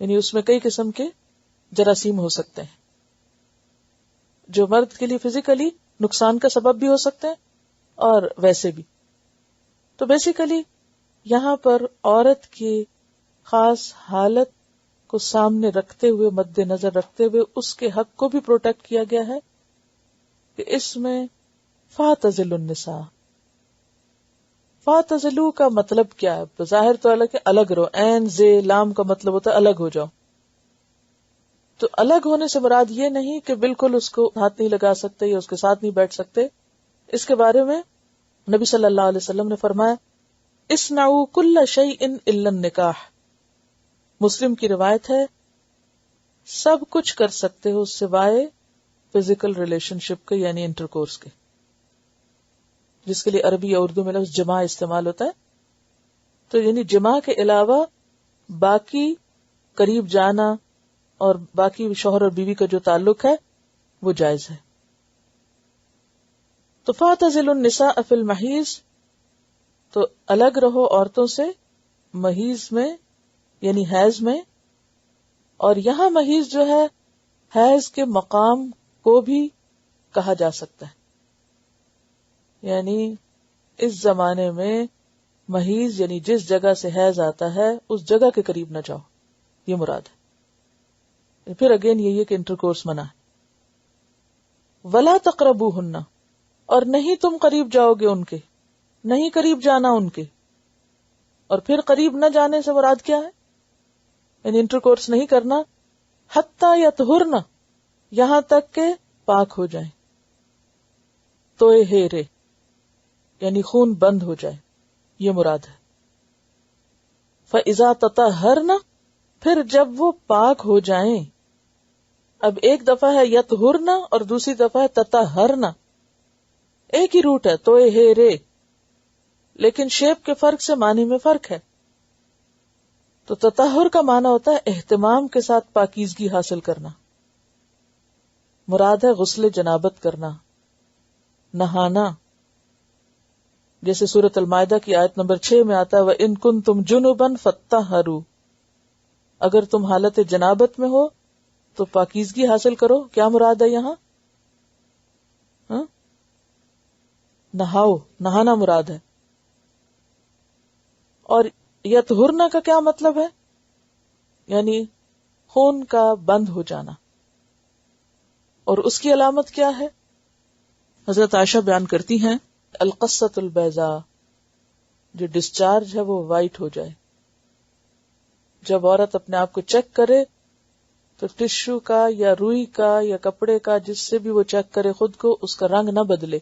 یعنی اس میں کئی قسم کے جراثیم ہو سکتے ہیں جو مرد کے لیے فزیکلی نقصان کا سبب بھی ہو سکتے ہیں اور ویسے بھی. تو بیسیکلی یہاں پر عورت کی خاص حالت کو سامنے رکھتے ہوئے، مد نظر رکھتے ہوئے اس کے حق کو بھی پروٹیکٹ کیا گیا ہے کہ اس میں فاعتزلوا النساء. فاعتزلوا کا مطلب کیا ہے؟ بظاہر تو الگ رہو، عین زے لام کا مطلب ہوتا ہے الگ ہو جاؤ. تو الگ ہونے سے مراد یہ نہیں کہ بالکل اس کو ہاتھ نہیں لگا سکتے یا اس کے ساتھ نہیں بیٹھ سکتے، اس کے بارے میں نبی صلی اللہ علیہ وسلم نے فرمایا اصنعوا کل شیء الا النکاح. مسلم کی روایت ہے سب کچھ کر سکتے ہو سوائے فزیکل ریلیشن شپ کے یعنی انٹرکورس کے، جس کے لیے عربی یا اردو میں لفظ جماع استعمال ہوتا ہے. تو یعنی جماع کے علاوہ باقی قریب جانا اور باقی شوہر اور بیوی کا جو تعلق ہے وہ جائز ہے. تو فاعتزلوا النساء فی المحیض، تو الگ رہو عورتوں سے محیض میں یعنی حیض میں. اور یہاں محیض جو ہے حیض کے مقام کو بھی کہا جا سکتا ہے، یعنی اس زمانے میں محیض یعنی جس جگہ سے حیض آتا ہے اس جگہ کے قریب نہ جاؤ، یہ مراد ہے. پھر اگین یہ کہ انٹرکورس منع ہے. ولا تقربوہن، اور نہیں تم قریب جاؤ گے ان کے، نہیں قریب جانا ان کے. اور پھر قریب نہ جانے سے مراد کیا ہے؟ یعنی انٹرکورس نہیں کرنا حتی یطہرن، یہاں تک کہ پاک ہو جائیں. توئے ہیرے یعنی خون بند ہو جائے، یہ مراد ہے. فَإِذَا تَطَهَّرْنَ، پھر جب وہ پاک ہو جائیں. اب ایک دفعہ ہے یطہرن اور دوسری دفعہ ہے تطہرن، ایک ہی روٹ ہے توئے ہیرے، لیکن شیپ کے فرق سے معنی میں فرق ہے. تو تطہر کا معنی ہوتا ہے اہتمام کے ساتھ پاکیزگی حاصل کرنا، مراد ہے غسل جنابت کرنا، نہانا. جیسے سورۃ المائدہ کی آیت نمبر 6 میں آتا ہے وَإِن كُنتُمْ جُنُبًا فَاتَّطَہَّرُوا، اگر تم حالت جنابت میں ہو تو پاکیزگی حاصل کرو. کیا مراد ہے یہاں؟ نہاؤ، نہانا مراد ہے. اور یطہرنا کا کیا مطلب ہے؟ یعنی خون کا بند ہو جانا. اور اس کی علامت کیا ہے؟ حضرت عائشہ بیان کرتی ہیں القصۃ البیضاء، جو ڈسچارج ہے وہ وائٹ ہو جائے. جب عورت اپنے آپ کو چیک کرے تو ٹشو کا یا روئی کا یا کپڑے کا جس سے بھی وہ چیک کرے خود کو، اس کا رنگ نہ بدلے،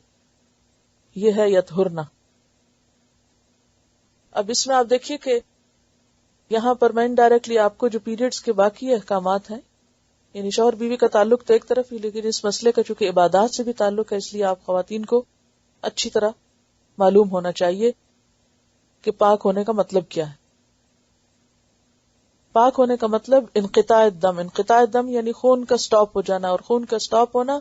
یہ ہے یطہرنا. اب اس میں آپ دیکھیے کہ یہاں پر میں انڈائریکٹلی آپ کو جو پیریڈز کے باقی احکامات ہیں، یعنی شوہر بیوی کا تعلق تو ایک طرف ہی، لیکن اس مسئلے کا چونکہ عبادات سے بھی تعلق ہے، اس لیے آپ خواتین کو اچھی طرح معلوم ہونا چاہیے کہ پاک ہونے کا مطلب کیا ہے. پاک ہونے کا مطلب انقطاع الدم. انقطاع الدم یعنی خون کا سٹاپ ہو جانا. اور خون کا سٹاپ ہونا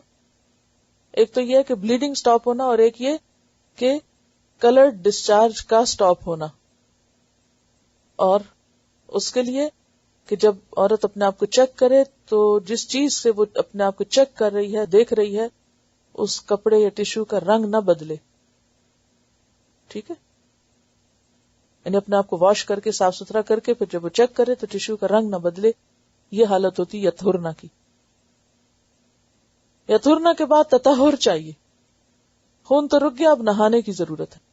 ایک تو یہ ہے کہ بلیڈنگ سٹاپ ہونا، اور ایک یہ کہ کلر ڈسچارج کا سٹاپ ہونا. اور اس کے لیے کہ جب عورت اپنے آپ کو چیک کرے تو جس چیز سے وہ اپنے آپ کو چیک کر رہی ہے، دیکھ رہی ہے، اس کپڑے یا ٹشو کا رنگ نہ بدلے. ٹھیک ہے، یعنی اپنے آپ کو واش کر کے صاف ستھرا کر کے پھر جب وہ چیک کرے تو ٹشو کا رنگ نہ بدلے. یہ حالت ہوتی یطہرنا کی. یطہرنا کے بعد تطہر چاہیے. خون تو رک گیا، اب نہانے کی ضرورت ہے.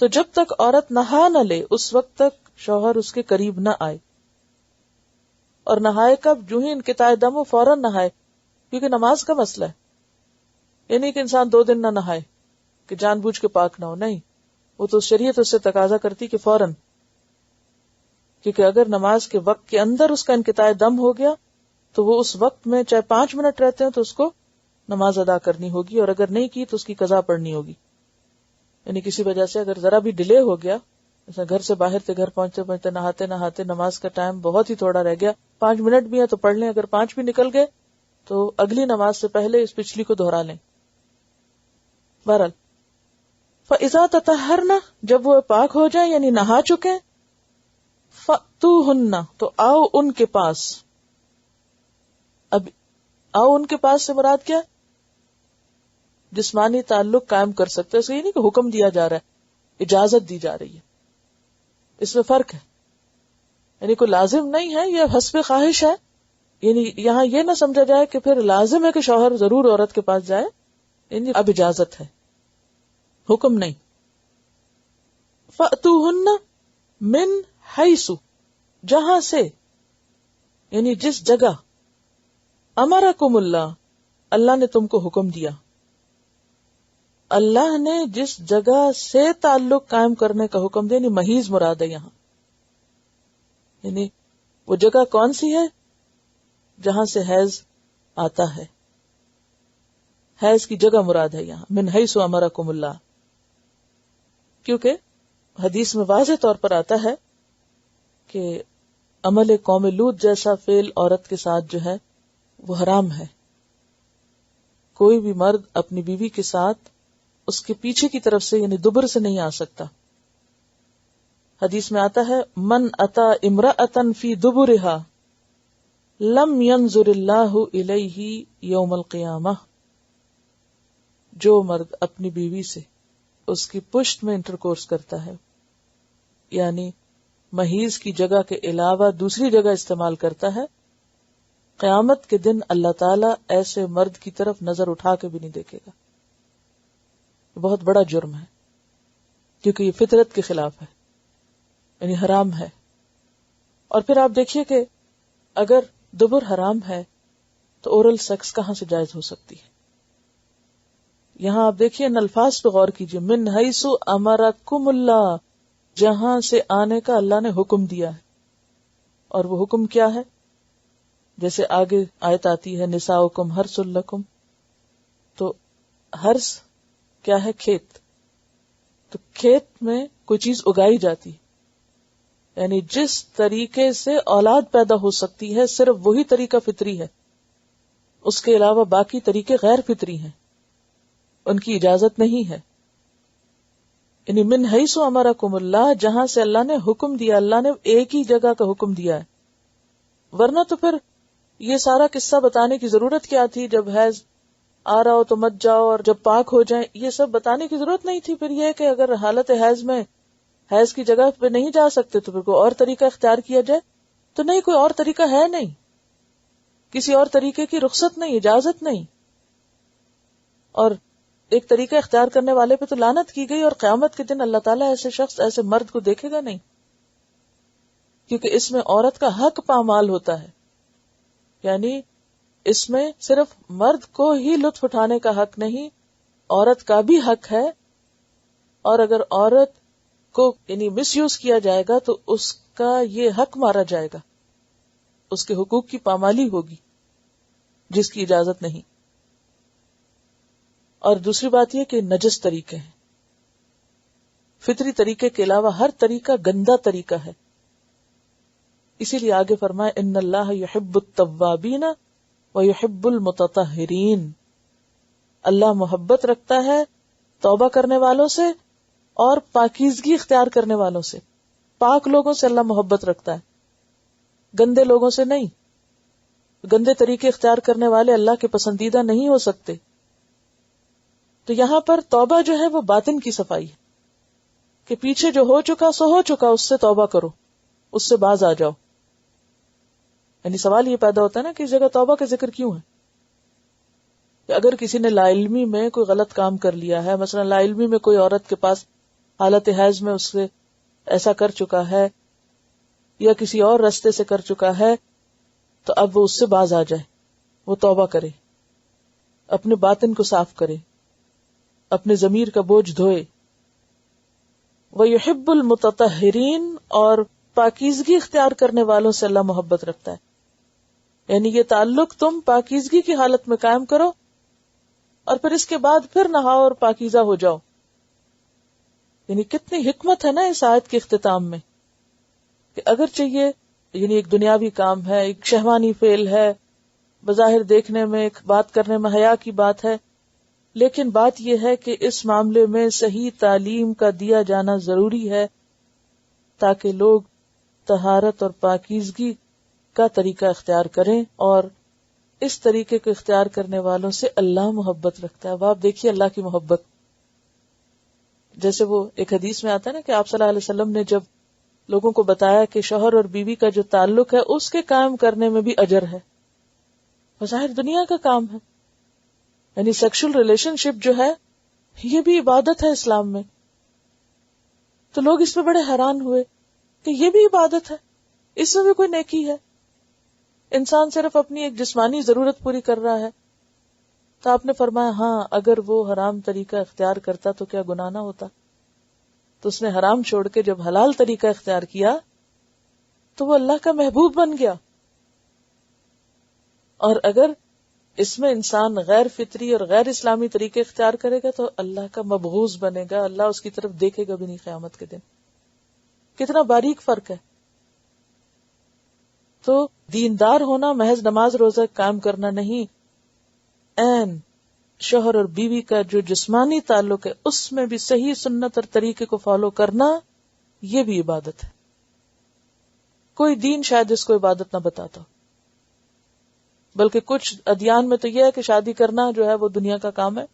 تو جب تک عورت نہا نہ لے اس وقت تک شوہر اس کے قریب نہ آئے. اور نہائے کب؟ جو ہی انقطاع دم ہو فوراً نہائے، کیونکہ نماز کا مسئلہ ہے. یعنی کہ انسان 2 دن نہ نہائے کہ جان بوجھ کے پاک نہ ہو، نہیں، وہ تو شریعت اس سے تقاضا کرتی کہ فوراً، کیونکہ اگر نماز کے وقت کے اندر اس کا انقطاع دم ہو گیا تو وہ اس وقت میں چاہے 5 منٹ رہتے ہیں تو اس کو نماز ادا کرنی ہوگی، اور اگر نہیں کی تو اس کی قضا پڑھنی ہوگی. یعنی کسی وجہ سے اگر ذرا بھی ڈیلے ہو گیا، جیسے گھر سے باہر تھے، گھر پہنچتے پہنچتے نہاتے نہاتے نماز کا ٹائم بہت ہی تھوڑا رہ گیا، 5 منٹ بھی ہے تو پڑھ لیں، اگر 5 بھی نکل گئے تو اگلی نماز سے پہلے اس پچھلی کو دہرا لیں. بہرحال فَإِذَا تَطَهَّرْنَ، جب وہ پاک ہو جائیں یعنی نہا چکے، فَأْتُوهُنَّ، تو آؤ ان کے پاس. اب آؤ ان کے پاس سے مراد کیا؟ جسمانی تعلق قائم کر سکتے ہیں. اس یہ نہیں کہ حکم دیا جا رہا ہے، اجازت دی جا رہی ہے. اس میں فرق ہے، یعنی کوئی لازم نہیں ہے، یہ حسب خواہش ہے. یعنی یہاں یہ نہ سمجھا جائے کہ پھر لازم ہے کہ شوہر ضرور عورت کے پاس جائے. یعنی اب اجازت ہے، حکم نہیں. فَأْتُوهُنَّ مِنْ حَيْثُ، جہاں سے، یعنی جس جگہ، امرکم اللہ، اللہ نے تم کو حکم دیا. اللہ نے جس جگہ سے تعلق قائم کرنے کا حکم دیا، یعنی محیض مراد ہے یہاں، یعنی وہ جگہ کون سی ہے جہاں سے حیض آتا ہے، حیض کی جگہ مراد ہے یہاں، من حیث امرکم اللہ، کیونکہ حدیث میں واضح طور پر آتا ہے کہ عمل قوم لوط جیسا فعل عورت کے ساتھ جو ہے وہ حرام ہے. کوئی بھی مرد اپنی بیوی کے ساتھ اس کے پیچھے کی طرف سے یعنی دبر سے نہیں آ سکتا. حدیث میں آتا ہے من اتا امرأۃ فی دبرہا لم ینظر اللہ الیہ یوم القیامہ. جو مرد اپنی بیوی سے اس کی پشت میں انٹرکورس کرتا ہے، یعنی محیض کی جگہ کے علاوہ دوسری جگہ استعمال کرتا ہے، قیامت کے دن اللہ تعالیٰ ایسے مرد کی طرف نظر اٹھا کے بھی نہیں دیکھے گا. یہ بہت بڑا جرم ہے کیونکہ یہ فطرت کے خلاف ہے، یعنی حرام ہے. اور پھر آپ دیکھیے کہ اگر دبر حرام ہے تو اورل سیکس کہاں سے جائز ہو سکتی ہے. یہاں آپ دیکھیے ان الفاظ پہ غور کیجیے، من حیث امرکم اللہ، جہاں سے آنے کا اللہ نے حکم دیا ہے. اور وہ حکم کیا ہے؟ جیسے آگے آیت آتی ہے نساؤکم حرث لکم، تو حرث کیا ہے؟ کھیت. تو کھیت میں کوئی چیز اگائی جاتی، یعنی جس طریقے سے اولاد پیدا ہو سکتی ہے صرف وہی طریقہ فطری ہے، اس کے علاوہ باقی طریقے غیر فطری ہیں، ان کی اجازت نہیں ہے. یعنی من حیث امرکم اللہ، جہاں سے اللہ نے حکم دیا، اللہ نے ایک ہی جگہ کا حکم دیا ہے. ورنہ تو پھر یہ سارا قصہ بتانے کی ضرورت کیا تھی؟ جب حیض آ رہا ہو تو مت جاؤ اور جب پاک ہو جائیں، یہ سب بتانے کی ضرورت نہیں تھی. پھر یہ کہ اگر حالت حیض میں حیض کی جگہ پہ نہیں جا سکتے تو پھر کوئی اور طریقہ اختیار کیا جائے. تو نہیں، کوئی اور طریقہ ہے نہیں، کسی اور طریقے کی رخصت نہیں، اجازت نہیں. اور ایک طریقہ اختیار کرنے والے پہ تو لعنت کی گئی، اور قیامت کے دن اللہ تعالیٰ ایسے شخص، ایسے مرد کو دیکھے گا نہیں، کیونکہ اس میں عورت کا حق پامال ہوتا ہے. یعنی اس میں صرف مرد کو ہی لطف اٹھانے کا حق نہیں، عورت کا بھی حق ہے. اور اگر عورت کو یعنی مس یوز کیا جائے گا تو اس کا یہ حق مارا جائے گا، اس کے حقوق کی پامالی ہوگی جس کی اجازت نہیں. اور دوسری بات یہ کہ نجس طریقے ہیں، فطری طریقے کے علاوہ ہر طریقہ گندا طریقہ ہے. اسی لیے آگے فرمائے ان اللہ یحب التوابین ویحب المتطہرین، اللہ محبت رکھتا ہے توبہ کرنے والوں سے اور پاکیزگی اختیار کرنے والوں سے. پاک لوگوں سے اللہ محبت رکھتا ہے، گندے لوگوں سے نہیں. گندے طریقے اختیار کرنے والے اللہ کے پسندیدہ نہیں ہو سکتے. تو یہاں پر توبہ جو ہے وہ باطن کی صفائی ہے کہ پیچھے جو ہو چکا سو ہو چکا، اس سے توبہ کرو، اس سے باز آ جاؤ. یعنی سوال یہ پیدا ہوتا ہے نا کہ اس جگہ توبہ کا ذکر کیوں ہے؟ کہ اگر کسی نے لا علمی میں کوئی غلط کام کر لیا ہے، مثلا لا علمی میں کوئی عورت کے پاس حالت حیض میں اس سے ایسا کر چکا ہے یا کسی اور رستے سے کر چکا ہے، تو اب وہ اس سے باز آ جائے، وہ توبہ کرے، اپنے باطن کو صاف کرے، اپنے ضمیر کا بوجھ دھوئے. وَيُحِبُّ الْمُتَطَهِّرِينَ، اور پاکیزگی اختیار کرنے والوں سے اللہ محبت رکھتا ہے. یعنی یہ تعلق تم پاکیزگی کی حالت میں قائم کرو اور پھر اس کے بعد پھر نہاؤ اور پاکیزہ ہو جاؤ. یعنی کتنی حکمت ہے نا اس آیت کے اختتام میں کہ اگرچہ یہ یعنی ایک دنیاوی کام ہے، ایک شہوانی فعل ہے، بظاہر دیکھنے میں، ایک بات کرنے میں حیا کی بات ہے، لیکن بات یہ ہے کہ اس معاملے میں صحیح تعلیم کا دیا جانا ضروری ہے تاکہ لوگ طہارت اور پاکیزگی کا طریقہ اختیار کریں، اور اس طریقے کو اختیار کرنے والوں سے اللہ محبت رکھتا ہے. اب آپ دیکھیے اللہ کی محبت، جیسے وہ ایک حدیث میں آتا ہے نا کہ آپ صلی اللہ علیہ وسلم نے جب لوگوں کو بتایا کہ شوہر اور بیوی کا جو تعلق ہے اس کے قائم کرنے میں بھی اجر ہے، بظاہر دنیا کا کام ہے، یعنی سیکشل ریلیشن شپ جو ہے یہ بھی عبادت ہے اسلام میں. تو لوگ اس پہ بڑے حیران ہوئے کہ یہ بھی عبادت ہے، اس میں بھی کوئی نیکی ہے، انسان صرف اپنی ایک جسمانی ضرورت پوری کر رہا ہے تو آپ نے فرمایا ہاں اگر وہ حرام طریقہ اختیار کرتا تو کیا گناہ نہ ہوتا؟ تو اس نے حرام چھوڑ کے جب حلال طریقہ اختیار کیا تو وہ اللہ کا محبوب بن گیا. اور اگر اس میں انسان غیر فطری اور غیر اسلامی طریقے اختیار کرے گا تو اللہ کا مبغوض بنے گا، اللہ اس کی طرف دیکھے گا بھی نہیں قیامت کے دن. کتنا باریک فرق ہے. تو دیندار ہونا محض نماز روزہ قائم کرنا نہیں، این شوہر اور بیوی کا جو جسمانی تعلق ہے اس میں بھی صحیح سنت اور طریقے کو فالو کرنا، یہ بھی عبادت ہے. کوئی دین شاید اس کو عبادت نہ بتاتا، بلکہ کچھ ادیان میں تو یہ ہے کہ شادی کرنا جو ہے وہ دنیا کا کام ہے،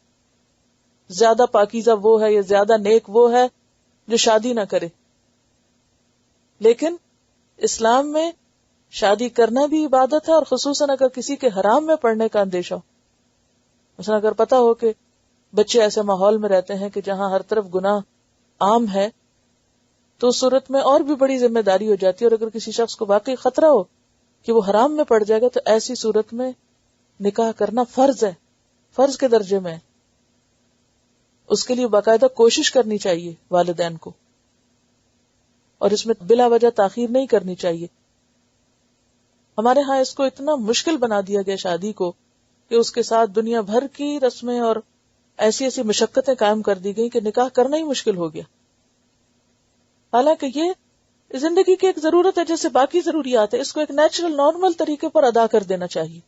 زیادہ پاکیزہ وہ ہے یا زیادہ نیک وہ ہے جو شادی نہ کرے. لیکن اسلام میں شادی کرنا بھی عبادت ہے، اور خصوصاً اگر کسی کے حرام میں پڑنے کا اندیشہ ہو. مثلا اگر پتا ہو کہ بچے ایسے ماحول میں رہتے ہیں کہ جہاں ہر طرف گناہ عام ہے، تو اس صورت میں اور بھی بڑی ذمہ داری ہو جاتی ہے. اور اگر کسی شخص کو واقعی خطرہ ہو کہ وہ حرام میں پڑ جائے گا تو ایسی صورت میں نکاح کرنا فرض ہے، فرض کے درجے میں. اس کے لیے باقاعدہ کوشش کرنی چاہیے والدین کو، اور اس میں بلا وجہ تاخیر نہیں کرنی چاہیے. ہمارے ہاں اس کو اتنا مشکل بنا دیا گیا شادی کو کہ اس کے ساتھ دنیا بھر کی رسمیں اور ایسی ایسی مشقتیں قائم کر دی گئی کہ نکاح کرنا ہی مشکل ہو گیا. حالانکہ یہ زندگی کی ایک ضرورت ہے جیسے باقی ضروریات ہے، اس کو ایک نیچرل نارمل طریقے پر ادا کر دینا چاہیے.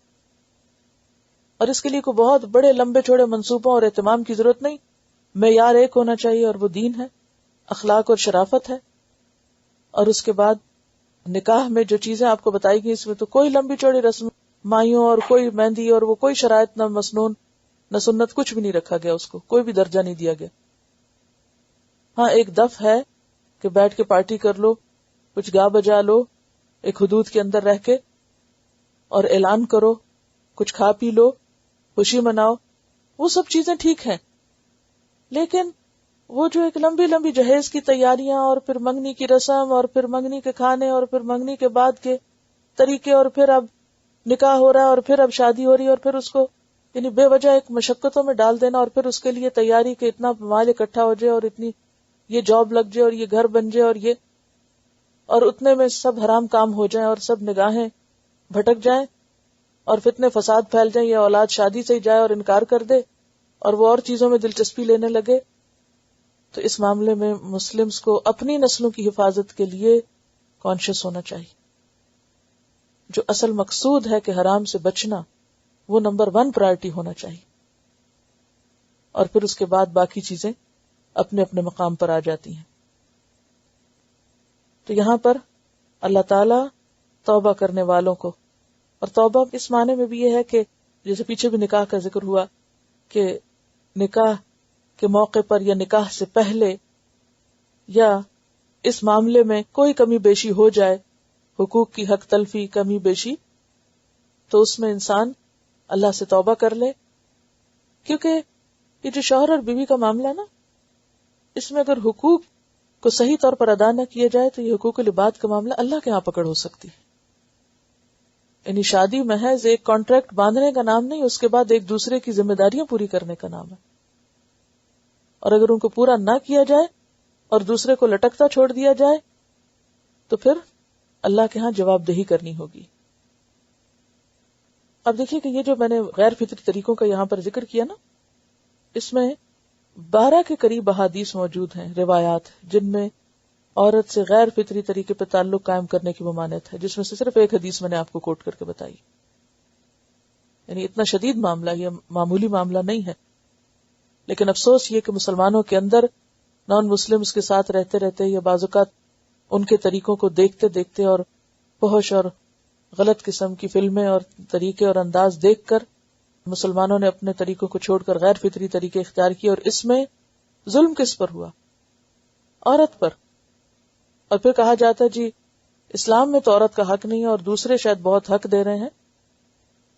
اور اس کے لیے کوئی بہت بڑے لمبے چوڑے منصوبوں اور اہتمام کی ضرورت نہیں. معیار ایک ہونا چاہیے اور وہ دین ہے، اخلاق اور شرافت ہے. اور اس کے بعد نکاح میں جو چیزیں آپ کو بتائی گئی اس میں تو کوئی لمبی چوڑی رسم مائیوں اور کوئی مہندی اور وہ کوئی شرائط نہ مسنون نہ سنت کچھ بھی نہیں رکھا گیا، اس کو کوئی بھی درجہ نہیں دیا گیا. ہاں ایک دف ہے کہ بیٹھ کے پارٹی کر لو، کچھ گا بجا لو ایک حدود کے اندر رہ کے، اور اعلان کرو، کچھ کھا پی لو، خوشی مناؤ، وہ سب چیزیں ٹھیک ہیں. لیکن وہ جو ایک لمبی لمبی جہیز کی تیاریاں اور پھر منگنی کی رسم اور پھر منگنی کے کھانے اور پھر منگنی کے بعد کے طریقے اور پھر اب نکاح ہو رہا ہے اور پھر اب شادی ہو رہی ہے اور پھر اس کو یعنی بے وجہ ایک مشقتوں میں ڈال دینا، اور پھر اس کے لیے تیاری کہ اتنا مال اکٹھا ہو جائے اور اتنی یہ جاب لگ جائے اور یہ گھر بن جائے اور اتنے میں سب حرام کام ہو جائیں اور سب نگاہیں بھٹک جائیں اور فتنے فساد پھیل جائیں، یا اولاد شادی سے ہی جائے اور انکار کر دے اور وہ اور چیزوں میں دلچسپی لینے لگے. تو اس معاملے میں مسلمز کو اپنی نسلوں کی حفاظت کے لیے کانشیس ہونا چاہیے. جو اصل مقصود ہے کہ حرام سے بچنا، وہ نمبر 1 پرائرٹی ہونا چاہیے، اور پھر اس کے بعد باقی چیزیں اپنے اپنے مقام پر آ جاتی ہیں. تو یہاں پر اللہ تعالی توبہ کرنے والوں کو، اور توبہ اس معنی میں بھی یہ ہے کہ جیسے پیچھے بھی نکاح کا ذکر ہوا کہ نکاح کے موقع پر یا نکاح سے پہلے یا اس معاملے میں کوئی کمی بیشی ہو جائے، حقوق کی حق تلفی، کمی بیشی، تو اس میں انسان اللہ سے توبہ کر لے. کیونکہ یہ جو شوہر اور بیوی کا معاملہ نا، اس میں اگر حقوق کو صحیح طور پر ادا نہ کیا جائے تو یہ حقوق العباد کا معاملہ اللہ کے ہاں پکڑ ہو سکتی ہے. یعنی شادی محض ایک کانٹریکٹ باندھنے کا نام نہیں، اس کے بعد ایک دوسرے کی ذمہ داریاں پوری کرنے کا نام ہے. اور اگر ان کو پورا نہ کیا جائے اور دوسرے کو لٹکتا چھوڑ دیا جائے تو پھر اللہ کے ہاں جواب دہی کرنی ہوگی. اب دیکھیے کہ یہ جو میں نے غیر فطری طریقوں کا یہاں پر ذکر کیا نا، اس میں 12 کے قریب احادیث موجود ہیں، روایات، جن میں عورت سے غیر فطری طریقے پہ تعلق قائم کرنے کی ممانعت ہے، جس میں سے صرف ایک حدیث میں نے آپ کو کوٹ کر کے بتائی. یعنی اتنا شدید معاملہ، یہ معمولی معاملہ نہیں ہے. لیکن افسوس یہ کہ مسلمانوں کے اندر نان مسلمز کے ساتھ رہتے رہتے یا بعض اوقات ان کے طریقوں کو دیکھتے دیکھتے اور فحش اور غلط قسم کی فلمیں اور طریقے اور انداز دیکھ کر مسلمانوں نے اپنے طریقوں کو چھوڑ کر غیر فطری طریقے اختیار کیے، اور اس میں ظلم کس پر ہوا؟ عورت پر. اور پھر کہا جاتا ہے جی اسلام میں تو عورت کا حق نہیں ہے اور دوسرے شاید بہت حق دے رہے ہیں.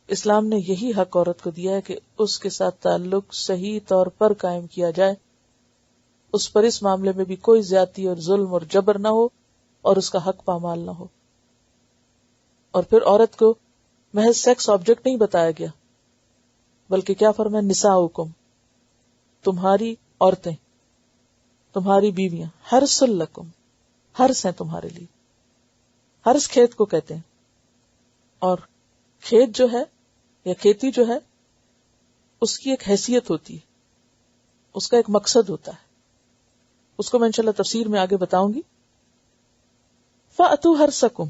اسلام نے یہی حق عورت کو دیا ہے کہ اس کے ساتھ تعلق صحیح طور پر قائم کیا جائے، اس پر اس معاملے میں بھی کوئی زیادتی اور ظلم اور جبر نہ ہو اور اس کا حق پامال نہ ہو. اور پھر عورت کو محض سیکس آبجیکٹ نہیں بتایا گیا، بلکہ کیا فرمایا؟ نساؤکم، تمہاری عورتیں، تمہاری بیویاں، حرث لکم، حرث ہیں تمہارے لیے. حرث کھیت کو کہتے ہیں، اور کھیت جو ہے یا کھیتی جو ہے اس کی ایک حیثیت ہوتی ہے، اس کا ایک مقصد ہوتا ہے، اس کو میں انشاءاللہ تفسیر میں آگے بتاؤں گی. فَأْتُوا حَرْثَكُمْ،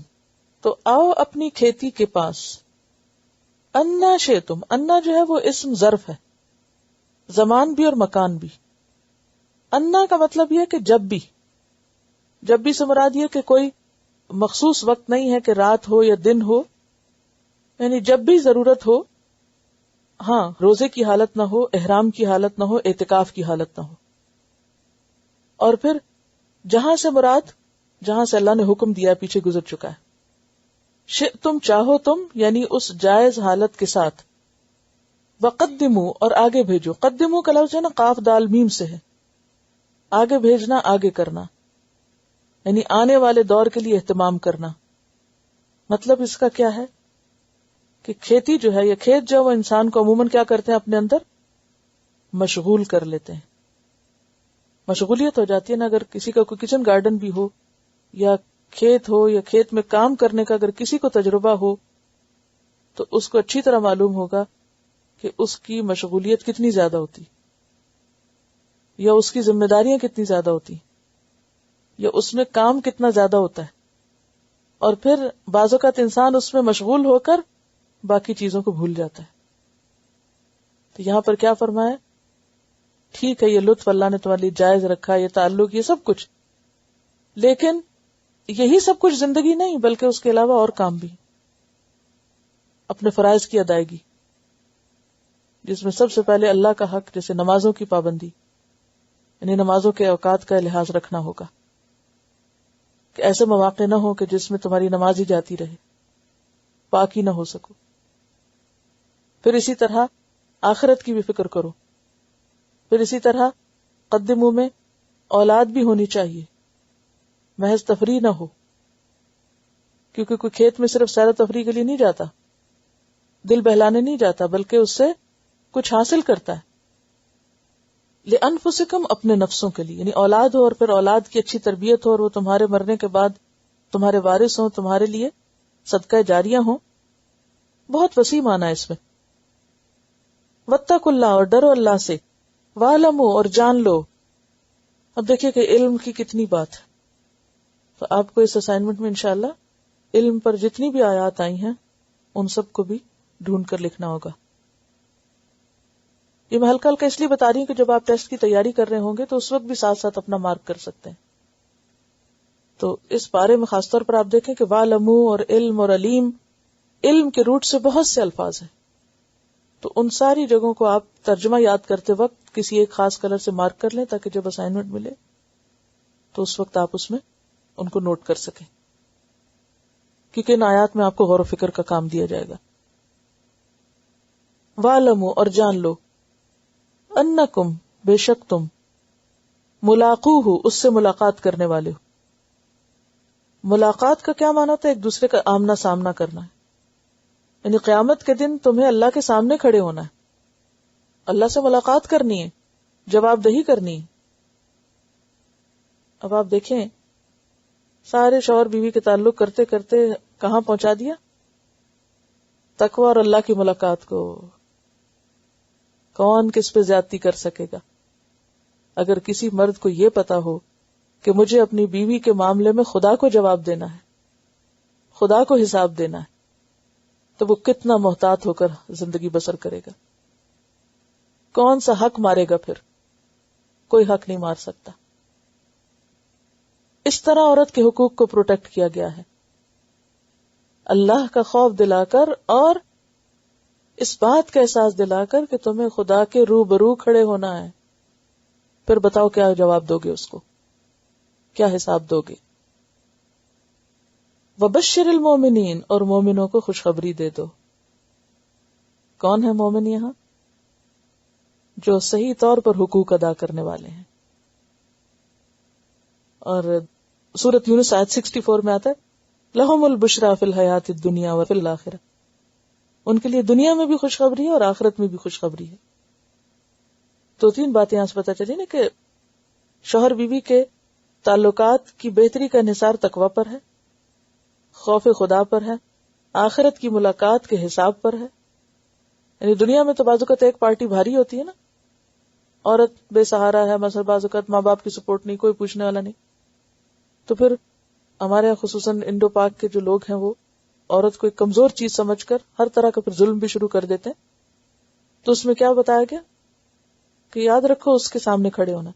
تو آؤ اپنی کھیتی کے پاس. انا شئتم، انا جو ہے وہ اسم ظرف ہے، زمان بھی اور مکان بھی. انا کا مطلب یہ کہ جب بھی، جب بھی سے مراد یہ کہ کوئی مخصوص وقت نہیں ہے کہ رات ہو یا دن ہو، یعنی جب بھی ضرورت ہو. ہاں، روزے کی حالت نہ ہو، احرام کی حالت نہ ہو، اعتکاف کی حالت نہ ہو. اور پھر جہاں سے مراد جہاں سے اللہ نے حکم دیا پیچھے گزر چکا ہے. شئتم چاہو تم، یعنی اس جائز حالت کے ساتھ. وقدموا، اور آگے بھیجو. قدموا کا لفظ ہے نا قاف دال میم سے ہے، آگے بھیجنا، آگے کرنا، یعنی آنے والے دور کے لیے اہتمام کرنا. مطلب اس کا کیا ہے کہ کھیتی جو ہے یا کھیت جو وہ انسان کو عموماً کیا کرتے ہیں اپنے اندر مشغول کر لیتے ہیں. مشغولیت ہو جاتی ہے نا. اگر کسی کا کوئی کچن گارڈن بھی ہو یا کھیت ہو یا کھیت میں کام کرنے کا اگر کسی کو تجربہ ہو تو اس کو اچھی طرح معلوم ہوگا کہ اس کی مشغولیت کتنی زیادہ ہوتی یا اس کی ذمہ داریاں کتنی زیادہ ہوتی یا اس میں کام کتنا زیادہ ہوتا ہے. اور پھر بعض اوقات انسان اس میں مشغول ہو کر باقی چیزوں کو بھول جاتا ہے. تو یہاں پر کیا فرمایا؟ ٹھیک ہے یہ لطف اللہ نے تمہارے لیے جائز رکھا، یہ تعلق، یہ سب کچھ، لیکن یہی سب کچھ زندگی نہیں بلکہ اس کے علاوہ اور کام بھی. اپنے فرائض کی ادائیگی، جس میں سب سے پہلے اللہ کا حق، جیسے نمازوں کی پابندی، یعنی نمازوں کے اوقات کا لحاظ رکھنا ہوگا کہ ایسے مواقع نہ ہو کہ جس میں تمہاری نماز ہی جاتی رہے، پاک ہی نہ ہو سکو. پھر اسی طرح آخرت کی بھی فکر کرو. پھر اسی طرح قدموں میں اولاد بھی ہونی چاہیے، محض تفریح نہ ہو، کیونکہ کوئی کھیت میں صرف سیر و تفریح کے لیے نہیں جاتا، دل بہلانے نہیں جاتا، بلکہ اس سے کچھ حاصل کرتا ہے. لِأَنفُسِكُمْ، اپنے نفسوں کے لیے، یعنی اولاد ہو اور پھر اولاد کی اچھی تربیت ہو اور وہ تمہارے مرنے کے بعد تمہارے وارث ہوں، تمہارے لیے صدقہ جاریہ ہوں. بہت وسیع معنی ہے اس میں. وَاتَّقُوا اللَّهَ، اور ڈرو اللہ سے. وَاعْلَمُوا، اور جان لو. اب دیکھیے کہ علم کی کتنی بات ہے. تو آپ کو اس اسائنمنٹ میں انشاءاللہ علم پر جتنی بھی آیات آئی ہیں ان سب کو بھی ڈھونڈ کر لکھنا ہوگا. یہ میں ہلکا ہلکا اس لیے بتا رہی ہوں کہ جب آپ ٹیسٹ کی تیاری کر رہے ہوں گے تو اس وقت بھی ساتھ ساتھ اپنا مارک کر سکتے ہیں. تو اس بارے میں خاص طور پر آپ دیکھیں کہ وَعْلَمُوا اور علم اور علیم، علم کے روٹ سے بہت سے الفاظ ہیں. تو ان ساری جگہوں کو آپ ترجمہ یاد کرتے وقت کسی ایک خاص کلر سے مارک کر لیں تاکہ جب اسائنمنٹ ملے تو اس وقت آپ اس میں ان کو نوٹ کر سکیں، کیونکہ ان آیات میں آپ کو غور و فکر کا کام دیا جائے گا. وَعْلَمُوا، اور جان لو. انکم، بے شک تم. ملاقوہ، اس سے ملاقات کرنے والے ہو. ملاقات کا کیا معنی ہوتا ہے؟ ایک دوسرے کا آمنا سامنا کرنا ہے. یعنی قیامت کے دن تمہیں اللہ کے سامنے کھڑے ہونا ہے، اللہ سے ملاقات کرنی ہے، جواب دہی کرنی ہے. اب آپ دیکھیں سارے شوہر بیوی کے تعلق کرتے کرتے کہاں پہنچا دیا؟ تقوی اور اللہ کی ملاقات کو. کون کس پہ زیادتی کر سکے گا؟ اگر کسی مرد کو یہ پتا ہو کہ مجھے اپنی بیوی کے معاملے میں خدا کو جواب دینا ہے، خدا کو حساب دینا ہے، تو وہ کتنا محتاط ہو کر زندگی بسر کرے گا. کون سا حق مارے گا؟ پھر کوئی حق نہیں مار سکتا. اس طرح عورت کے حقوق کو پروٹیکٹ کیا گیا ہے، اللہ کا خوف دلا کر اور اس بات کا احساس دلا کر کہ تمہیں خدا کے روبرو کھڑے ہونا ہے. پھر بتاؤ کیا جواب دو گے؟ اس کو کیا حساب دو گے؟ وبشر المومنین، اور مومنوں کو خوشخبری دے دو. کون ہے مومن یہاں؟ جو صحیح طور پر حقوق ادا کرنے والے ہیں. اور سورۃ یونس آیت 64 میں آتا ہے لہم البشریٰ فی الحیات الدنیا وفی الآخرہ، ان کے لیے دنیا میں بھی خوشخبری ہے اور آخرت میں بھی خوشخبری ہے. تو 3 باتیں یہاں سے پتہ چلی نا کہ شوہر بیوی کے تعلقات کی بہتری کا انحصار تقوی پر ہے، خوف خدا پر ہے، آخرت کی ملاقات کے حساب پر ہے. یعنی دنیا میں تو بعض اوقات ایک پارٹی بھاری ہوتی ہے نا، عورت بے سہارا ہے، مثلا بعض اوقات ماں باپ کی سپورٹ نہیں، کوئی پوچھنے والا نہیں، تو پھر ہمارے یہاں خصوصاً انڈو پاک کے جو لوگ ہیں وہ عورت کو ایک کمزور چیز سمجھ کر ہر طرح کا پھر ظلم بھی شروع کر دیتے ہیں. تو اس میں کیا بتایا گیا کہ یاد رکھو اس کے سامنے کھڑے ہونا.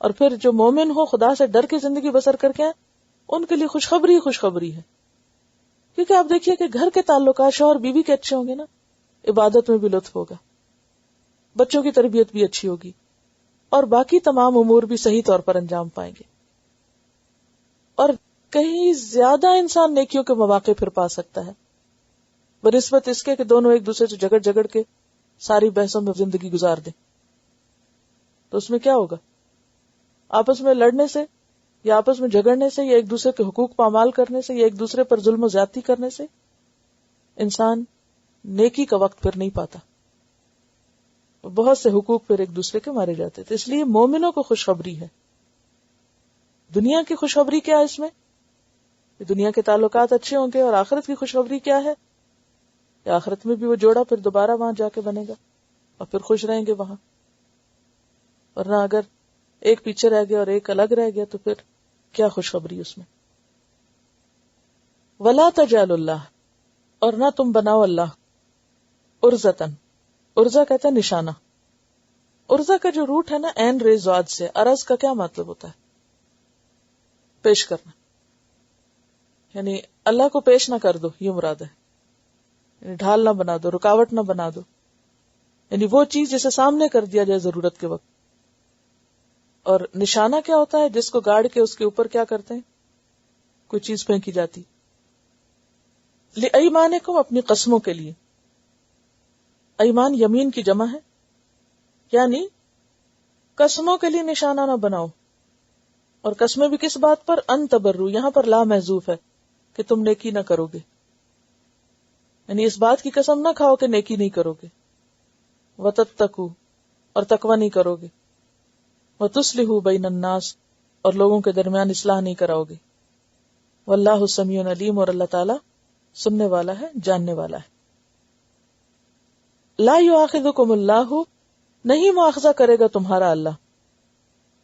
اور پھر جو مومن ہو، خدا سے ڈر کے زندگی بسر کر کے ان کے لیے خوشخبری خوشخبری ہے. کیونکہ آپ دیکھیے کہ گھر کے تعلقات شوہر بیوی کے اچھے ہوں گے نا، عبادت میں بھی لطف ہوگا، بچوں کی تربیت بھی اچھی ہوگی، اور باقی تمام امور بھی صحیح طور پر انجام پائیں گے. اور کہیں زیادہ انسان نیکیوں کے مواقع پھر پا سکتا ہے بنسبت اس کے کہ دونوں ایک دوسرے سے جھگڑ کے ساری بحثوں میں زندگی گزار دیں. تو اس میں کیا ہوگا؟ آپس میں لڑنے سے یا آپس میں جھگڑنے سے یا ایک دوسرے کے حقوق پامال کرنے سے یا ایک دوسرے پر ظلم و زیادتی کرنے سے انسان نیکی کا وقت پھر نہیں پاتا. بہت سے حقوق پھر ایک دوسرے کے مارے جاتے تھے. اس لیے مومنوں کو خوشخبری ہے. دنیا کی خوشخبری کیا ہے اس میں؟ دنیا کے تعلقات اچھے ہوں گے. اور آخرت کی خوشخبری کیا ہے؟ کہ آخرت میں بھی وہ جوڑا پھر دوبارہ وہاں جا کے بنے گا اور پھر خوش رہیں گے وہاں. ورنہ اگر ایک پیچھے رہ گیا اور ایک الگ رہ گیا تو پھر کیا خوشخبری اس میں. وَلَا تَجْعَلُوا اللَّهَ، اور نہ تم بناؤ اللہ عرضتاً. عرضہ کہتا ہے نشانہ. عرضہ کا جو روٹ ہے نا عین ریز زاد سے، عرض کا کیا مطلب ہوتا ہے؟ پیش کرنا. یعنی اللہ کو پیش نہ کر دو، یہ مراد ہے. یعنی ڈھال نہ بنا دو، رکاوٹ نہ بنا دو. یعنی وہ چیز جسے سامنے کر دیا جائے ضرورت کے وقت. اور نشانہ کیا ہوتا ہے؟ جس کو گاڑ کے اس کے اوپر کیا کرتے ہیں؟ کوئی چیز پھینکی جاتی. لِأَيْمَانِكُمْ، اپنی قسموں کے لیے. ایمان یمین کی جمع ہے، یعنی قسموں کے لیے نشانہ نہ بناؤ. اور قسمیں بھی کس بات پر؟ ان تبرو، یہاں پر لا محذوف ہے کہ تم نیکی نہ کرو گے. یعنی اس بات کی قسم نہ کھاؤ کہ نیکی نہیں کرو گے. وَتَتَّقُوا، اور تقوی نہیں کرو گے. وَتُصْلِحُوا بَيْنَ النَّاسِ، اور لوگوں کے درمیان اصلاح نہیں کراؤ گے. وَاللَّهُ سَمِيعٌ عَلِيمٌ، اور اللہ تعالیٰ سننے والا ہے، جاننے والا ہے. لا یؤاخذکم اللہ، نہیں مواخذہ کرے گا تمہارا اللہ.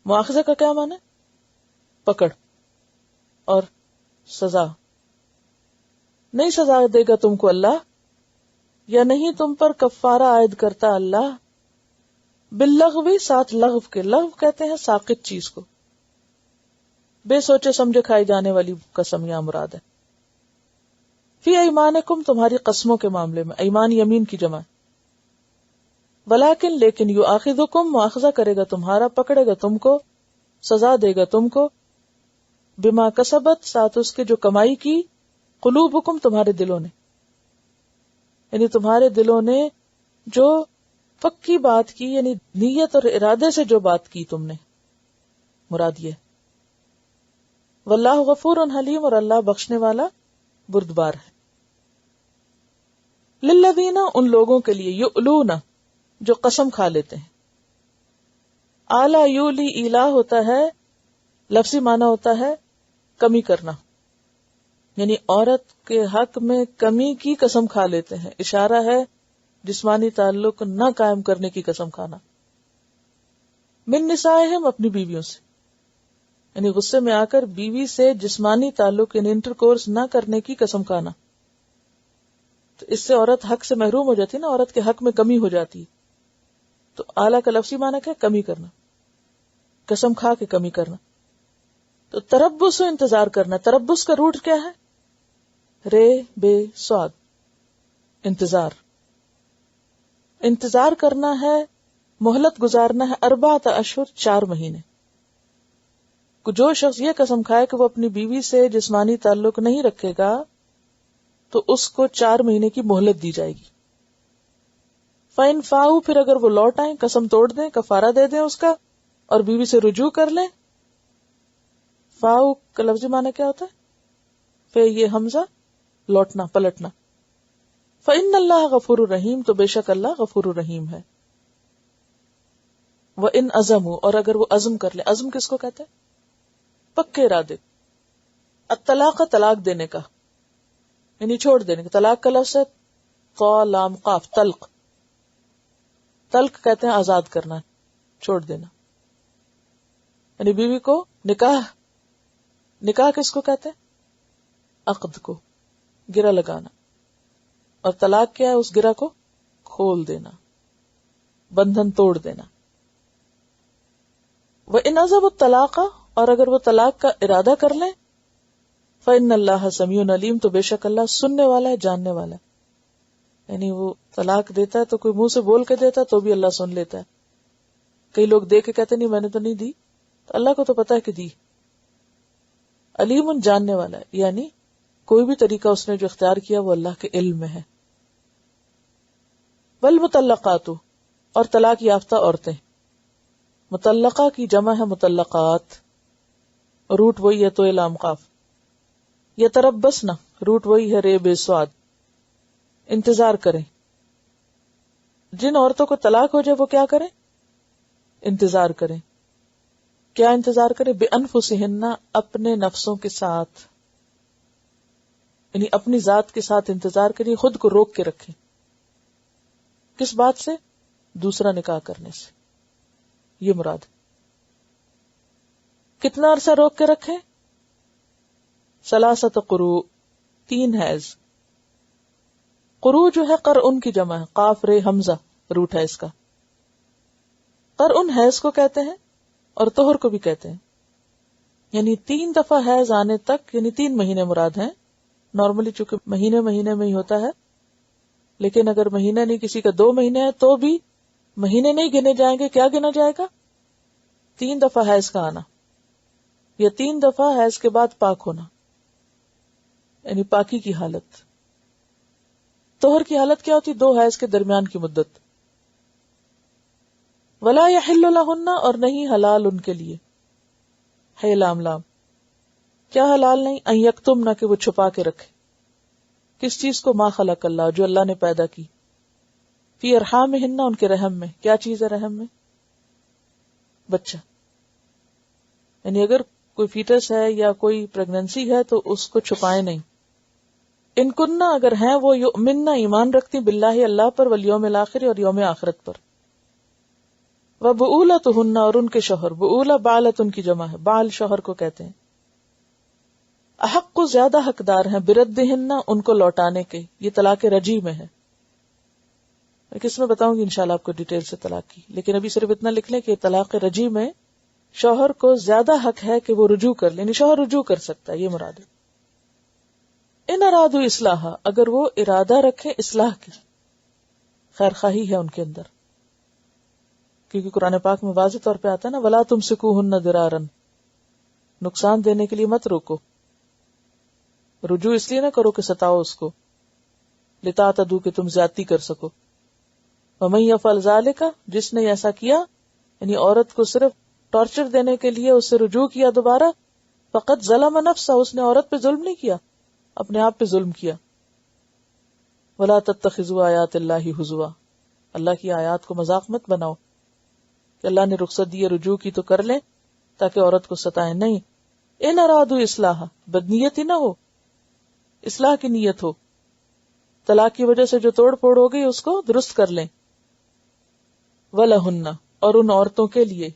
مواخذہ کا کیا معنی ہے؟ پکڑ اور سزا. نہیں سزا دے گا تم کو اللہ، یا نہیں تم پر کفارہ عائد کرتا اللہ. باللغو، ساتھ لغو کے. لغو کہتے ہیں ساقط چیز کو، بے سوچے سمجھے کھائی جانے والی قسم یہاں مراد ہے. فی ایمانکم، تمہاری قسموں کے معاملے میں. ایمان یمین کی جمع. ولیکن، لیکن یؤاخذکم، مواخذہ کرے گا تمہارا، پکڑے گا تم کو، سزا دے گا تم کو. بما کسبت، ساتھ اس کے جو کمائی کی، قلوبکم، تمہارے دلوں نے. یعنی تمہارے دلوں نے جو پکی بات کی، یعنی نیت اور ارادے سے جو بات کی تم نے، مراد یہ. واللہ غفور حلیم، اور اللہ بخشنے والا بردبار ہے. للذین، ان لوگوں کے لیے، یؤلون، جو قسم کھا لیتے ہیں. آلا یولی، ایلا ہوتا ہے، لفظی معنی ہوتا ہے کمی کرنا. یعنی عورت کے حق میں کمی کی قسم کھا لیتے ہیں. اشارہ ہے جسمانی تعلق نہ قائم کرنے کی قسم کھانا. من نسائہم، اپنی بیویوں سے. یعنی غصے میں آ کر بیوی سے جسمانی تعلق یعنی انٹرکورس نہ کرنے کی قسم کھانا. تو اس سے عورت حق سے محروم ہو جاتی ہے نا، عورت کے حق میں کمی ہو جاتی. تو اعلیٰ کا لفظی معنی کیا؟ کمی کرنا، قسم کھا کے کمی کرنا. تو تربص و انتظار کرنا. تربص کا روٹ کیا ہے؟ رے بے سواد، انتظار. انتظار کرنا ہے، مہلت گزارنا ہے. 4 اشہر، 4 مہینے. جو شخص یہ قسم کھائے کہ وہ اپنی بیوی سے جسمانی تعلق نہیں رکھے گا تو اس کو 4 مہینے کی مہلت دی جائے گی. فَإِنْ فَاؤُوا، پھر اگر وہ لوٹ آئیں، قسم توڑ دیں، کفارہ دے دیں اس کا، اور بیوی سے رجوع کر لیں. فاؤ کا لفظی معنی کیا ہوتا ہے؟ یہ حمزہ، لوٹنا، پلٹنا. فإن اللہ غفور الرحیم، تو بے شک اللہ غفور الرحیم ہے. وإن عزموا، اور اگر وہ عزم کر لیں. عزم کس کو کہتے ہیں؟ پکے ارادے. الطلاق، طلاق دینے کا، یعنی چھوڑ دینے کا. طلاق کا لفظ ہے طا لام قاف، طلق. طلق کہتے ہیں آزاد کرنا، چھوڑ دینا. یعنی بیوی کو نکاح کس کو کہتے ہیں؟ عقد کو، گرہ لگانا. اور طلاق کیا ہے؟ اس گرہ کو کھول دینا، بندھن توڑ دینا. وَإِنْ عَزَمُوا الطَّلَاقَ، اور اگر وہ طلاق کا ارادہ کر لیں. فَإِنَّ اللَّهَ سَمِيعٌ عَلِيمٌ، تو بے شک اللہ سننے والا ہے، جاننے والا ہے. یعنی وہ طلاق دیتا ہے تو کوئی منہ سے بول کے دیتا ہے تو بھی اللہ سن لیتا ہے. کئی لوگ دے کے کہتے نہیں میں نے تو نہیں دی، تو اللہ کو تو پتا ہے کہ دی. علیم، جاننے والا ہے، یعنی کوئی بھی طریقہ اس نے جو اختیار کیا وہ اللہ کے علم میں ہے. والمطلقات، اور طلاق یافتہ عورتیں. مطلقہ کی جمع ہے مطلقات، روٹ وہی ہے تو لام قاف. یتربصن، روٹ وہی ہے رے بے سواد، انتظار کریں. جن عورتوں کو طلاق ہو جائے وہ کیا کریں؟ انتظار کریں. کیا انتظار کریں؟ بِأَنفُسِهِنَّ، اپنے نفسوں کے ساتھ، یعنی اپنی ذات کے ساتھ انتظار کریں، خود کو روک کے رکھیں. کس بات سے؟ دوسرا نکاح کرنے سے. یہ مراد. کتنا عرصہ روک کے رکھیں؟ ثلاثۃ قروء، 3 حیض. قروء جو ہے قرء کی جمع ہے، قاف رے حمزہ روٹ ہے اس کا. قرء حیض کو کہتے ہیں اور طہر کو بھی کہتے ہیں. یعنی 3 دفعہ حیض آنے تک، یعنی 3 مہینے مراد ہیں. نارملی چونکہ مہینے میں ہی ہوتا ہے، لیکن اگر مہینہ نہیں کسی کا 2 مہینے ہے تو بھی مہینے نہیں گنے جائیں گے. کیا گنا جائے گا؟ 3 دفعہ حیض کا آنا، یا 3 دفعہ حیض کے بعد پاک ہونا، یعنی پاکی کی حالت. طہر کی حالت کیا ہوتی؟ 2 حیض کے درمیان کی مدت. ولا یحل لہن، اور نہیں حلال ان کے لیے. ہے لام لام. کیا حلال نہیں؟ ان یکتمن، کہ وہ چھپا کے رکھے. کس چیز کو؟ ما خلق اللہ، جو اللہ نے پیدا کی. فی ارحامہن، ان کے رحم میں. کیا چیز ہے رحم میں؟ بچہ. یعنی اگر کوئی فیٹس ہے یا کوئی پریگننسی ہے تو اس کو چھپائے نہیں. ان کننا، اگر ہیں وہ یؤمننا، ایمان رکھتی، باللہ اللہ پر، والیوم الاخر، اور یوم آخرت پر. وبعولتہن، اور ان کے شوہر. بعولہ بعلت ان کی جمع ہے، بعل شوہر کو کہتے ہیں. احق کو زیادہ حقدار ہیں، بردہن، ان کو لوٹانے کے. یہ طلاق رجی میں ہے. میں کس میں بتاؤں گی انشاءاللہ آپ کو ڈیٹیل سے طلاق کی، لیکن ابھی صرف اتنا لکھ لیں کہ طلاق رجی میں شوہر کو زیادہ حق ہے کہ وہ رجوع کر لیں. یعنی شوہر رجوع کر سکتا ہے، یہ مراد ہے. ان ارادو اصلاح، اگر وہ ارادہ رکھیں اصلاح کی، خیر خواہی ہے ان کے اندر. کیونکہ قرآن پاک میں واضح طور پہ آتا ہے نا، ولا تمسکوہن ضرارا، نقصان دینے کے لیے مت روکو. رجوع اس لیے نہ کرو کہ ستاؤ اس کو، لتعتدوا، کہ تم زیادتی کر سکو. ومن یفعل ذلک، جس نے ایسا کیا، یعنی عورت کو صرف ٹارچر دینے کے لیے اس سے رجوع کیا دوبارہ، فقط ظلم نفسہ، اس نے عورت پہ ظلم نہیں کیا، اپنے آپ پہ ظلم کیا. ولا تتخذوا آیات اللہ ہزوا، اللہ کی آیات کو مذاق مت بناؤ کہ اللہ نے رخصت دی رجوع کی تو کر لیں تاکہ عورت کو ستائیں. نہیں. ان ارادو اصلاح، بدنیت ہی نہ ہو، اصلاح کی نیت ہو. طلاق کی وجہ سے جو توڑ پھوڑ ہو گئی اس کو درست کر لیں. وَلَهُنَّ، اور ان عورتوں کے لیے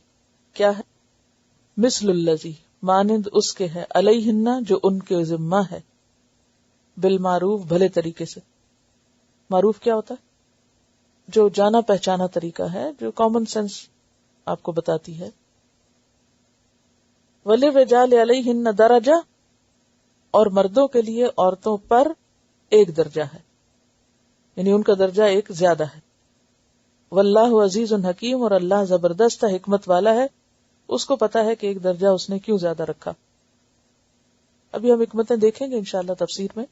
کیا ہے؟ مثل الذی، مانند اس کے ہے، علیہن، جو ان کے ذمہ ہے، بالمعروف، بھلے طریقے سے. معروف کیا ہوتا ہے؟ جو جانا پہچانا طریقہ ہے، جو کامن سینس آپ کو بتاتی ہے. وَلِلرِّجَالِ عَلَيْهِنَّ دَرَجَةٌ، اور مردوں کے لیے عورتوں پر ایک درجہ ہے، یعنی ان کا درجہ ایک زیادہ ہے. واللہ عزیز حکیم، اور اللہ زبردست حکمت والا ہے، اس کو پتا ہے کہ ایک درجہ اس نے کیوں زیادہ رکھا. ابھی ہم حکمتیں دیکھیں گے انشاءاللہ تفسیر میں.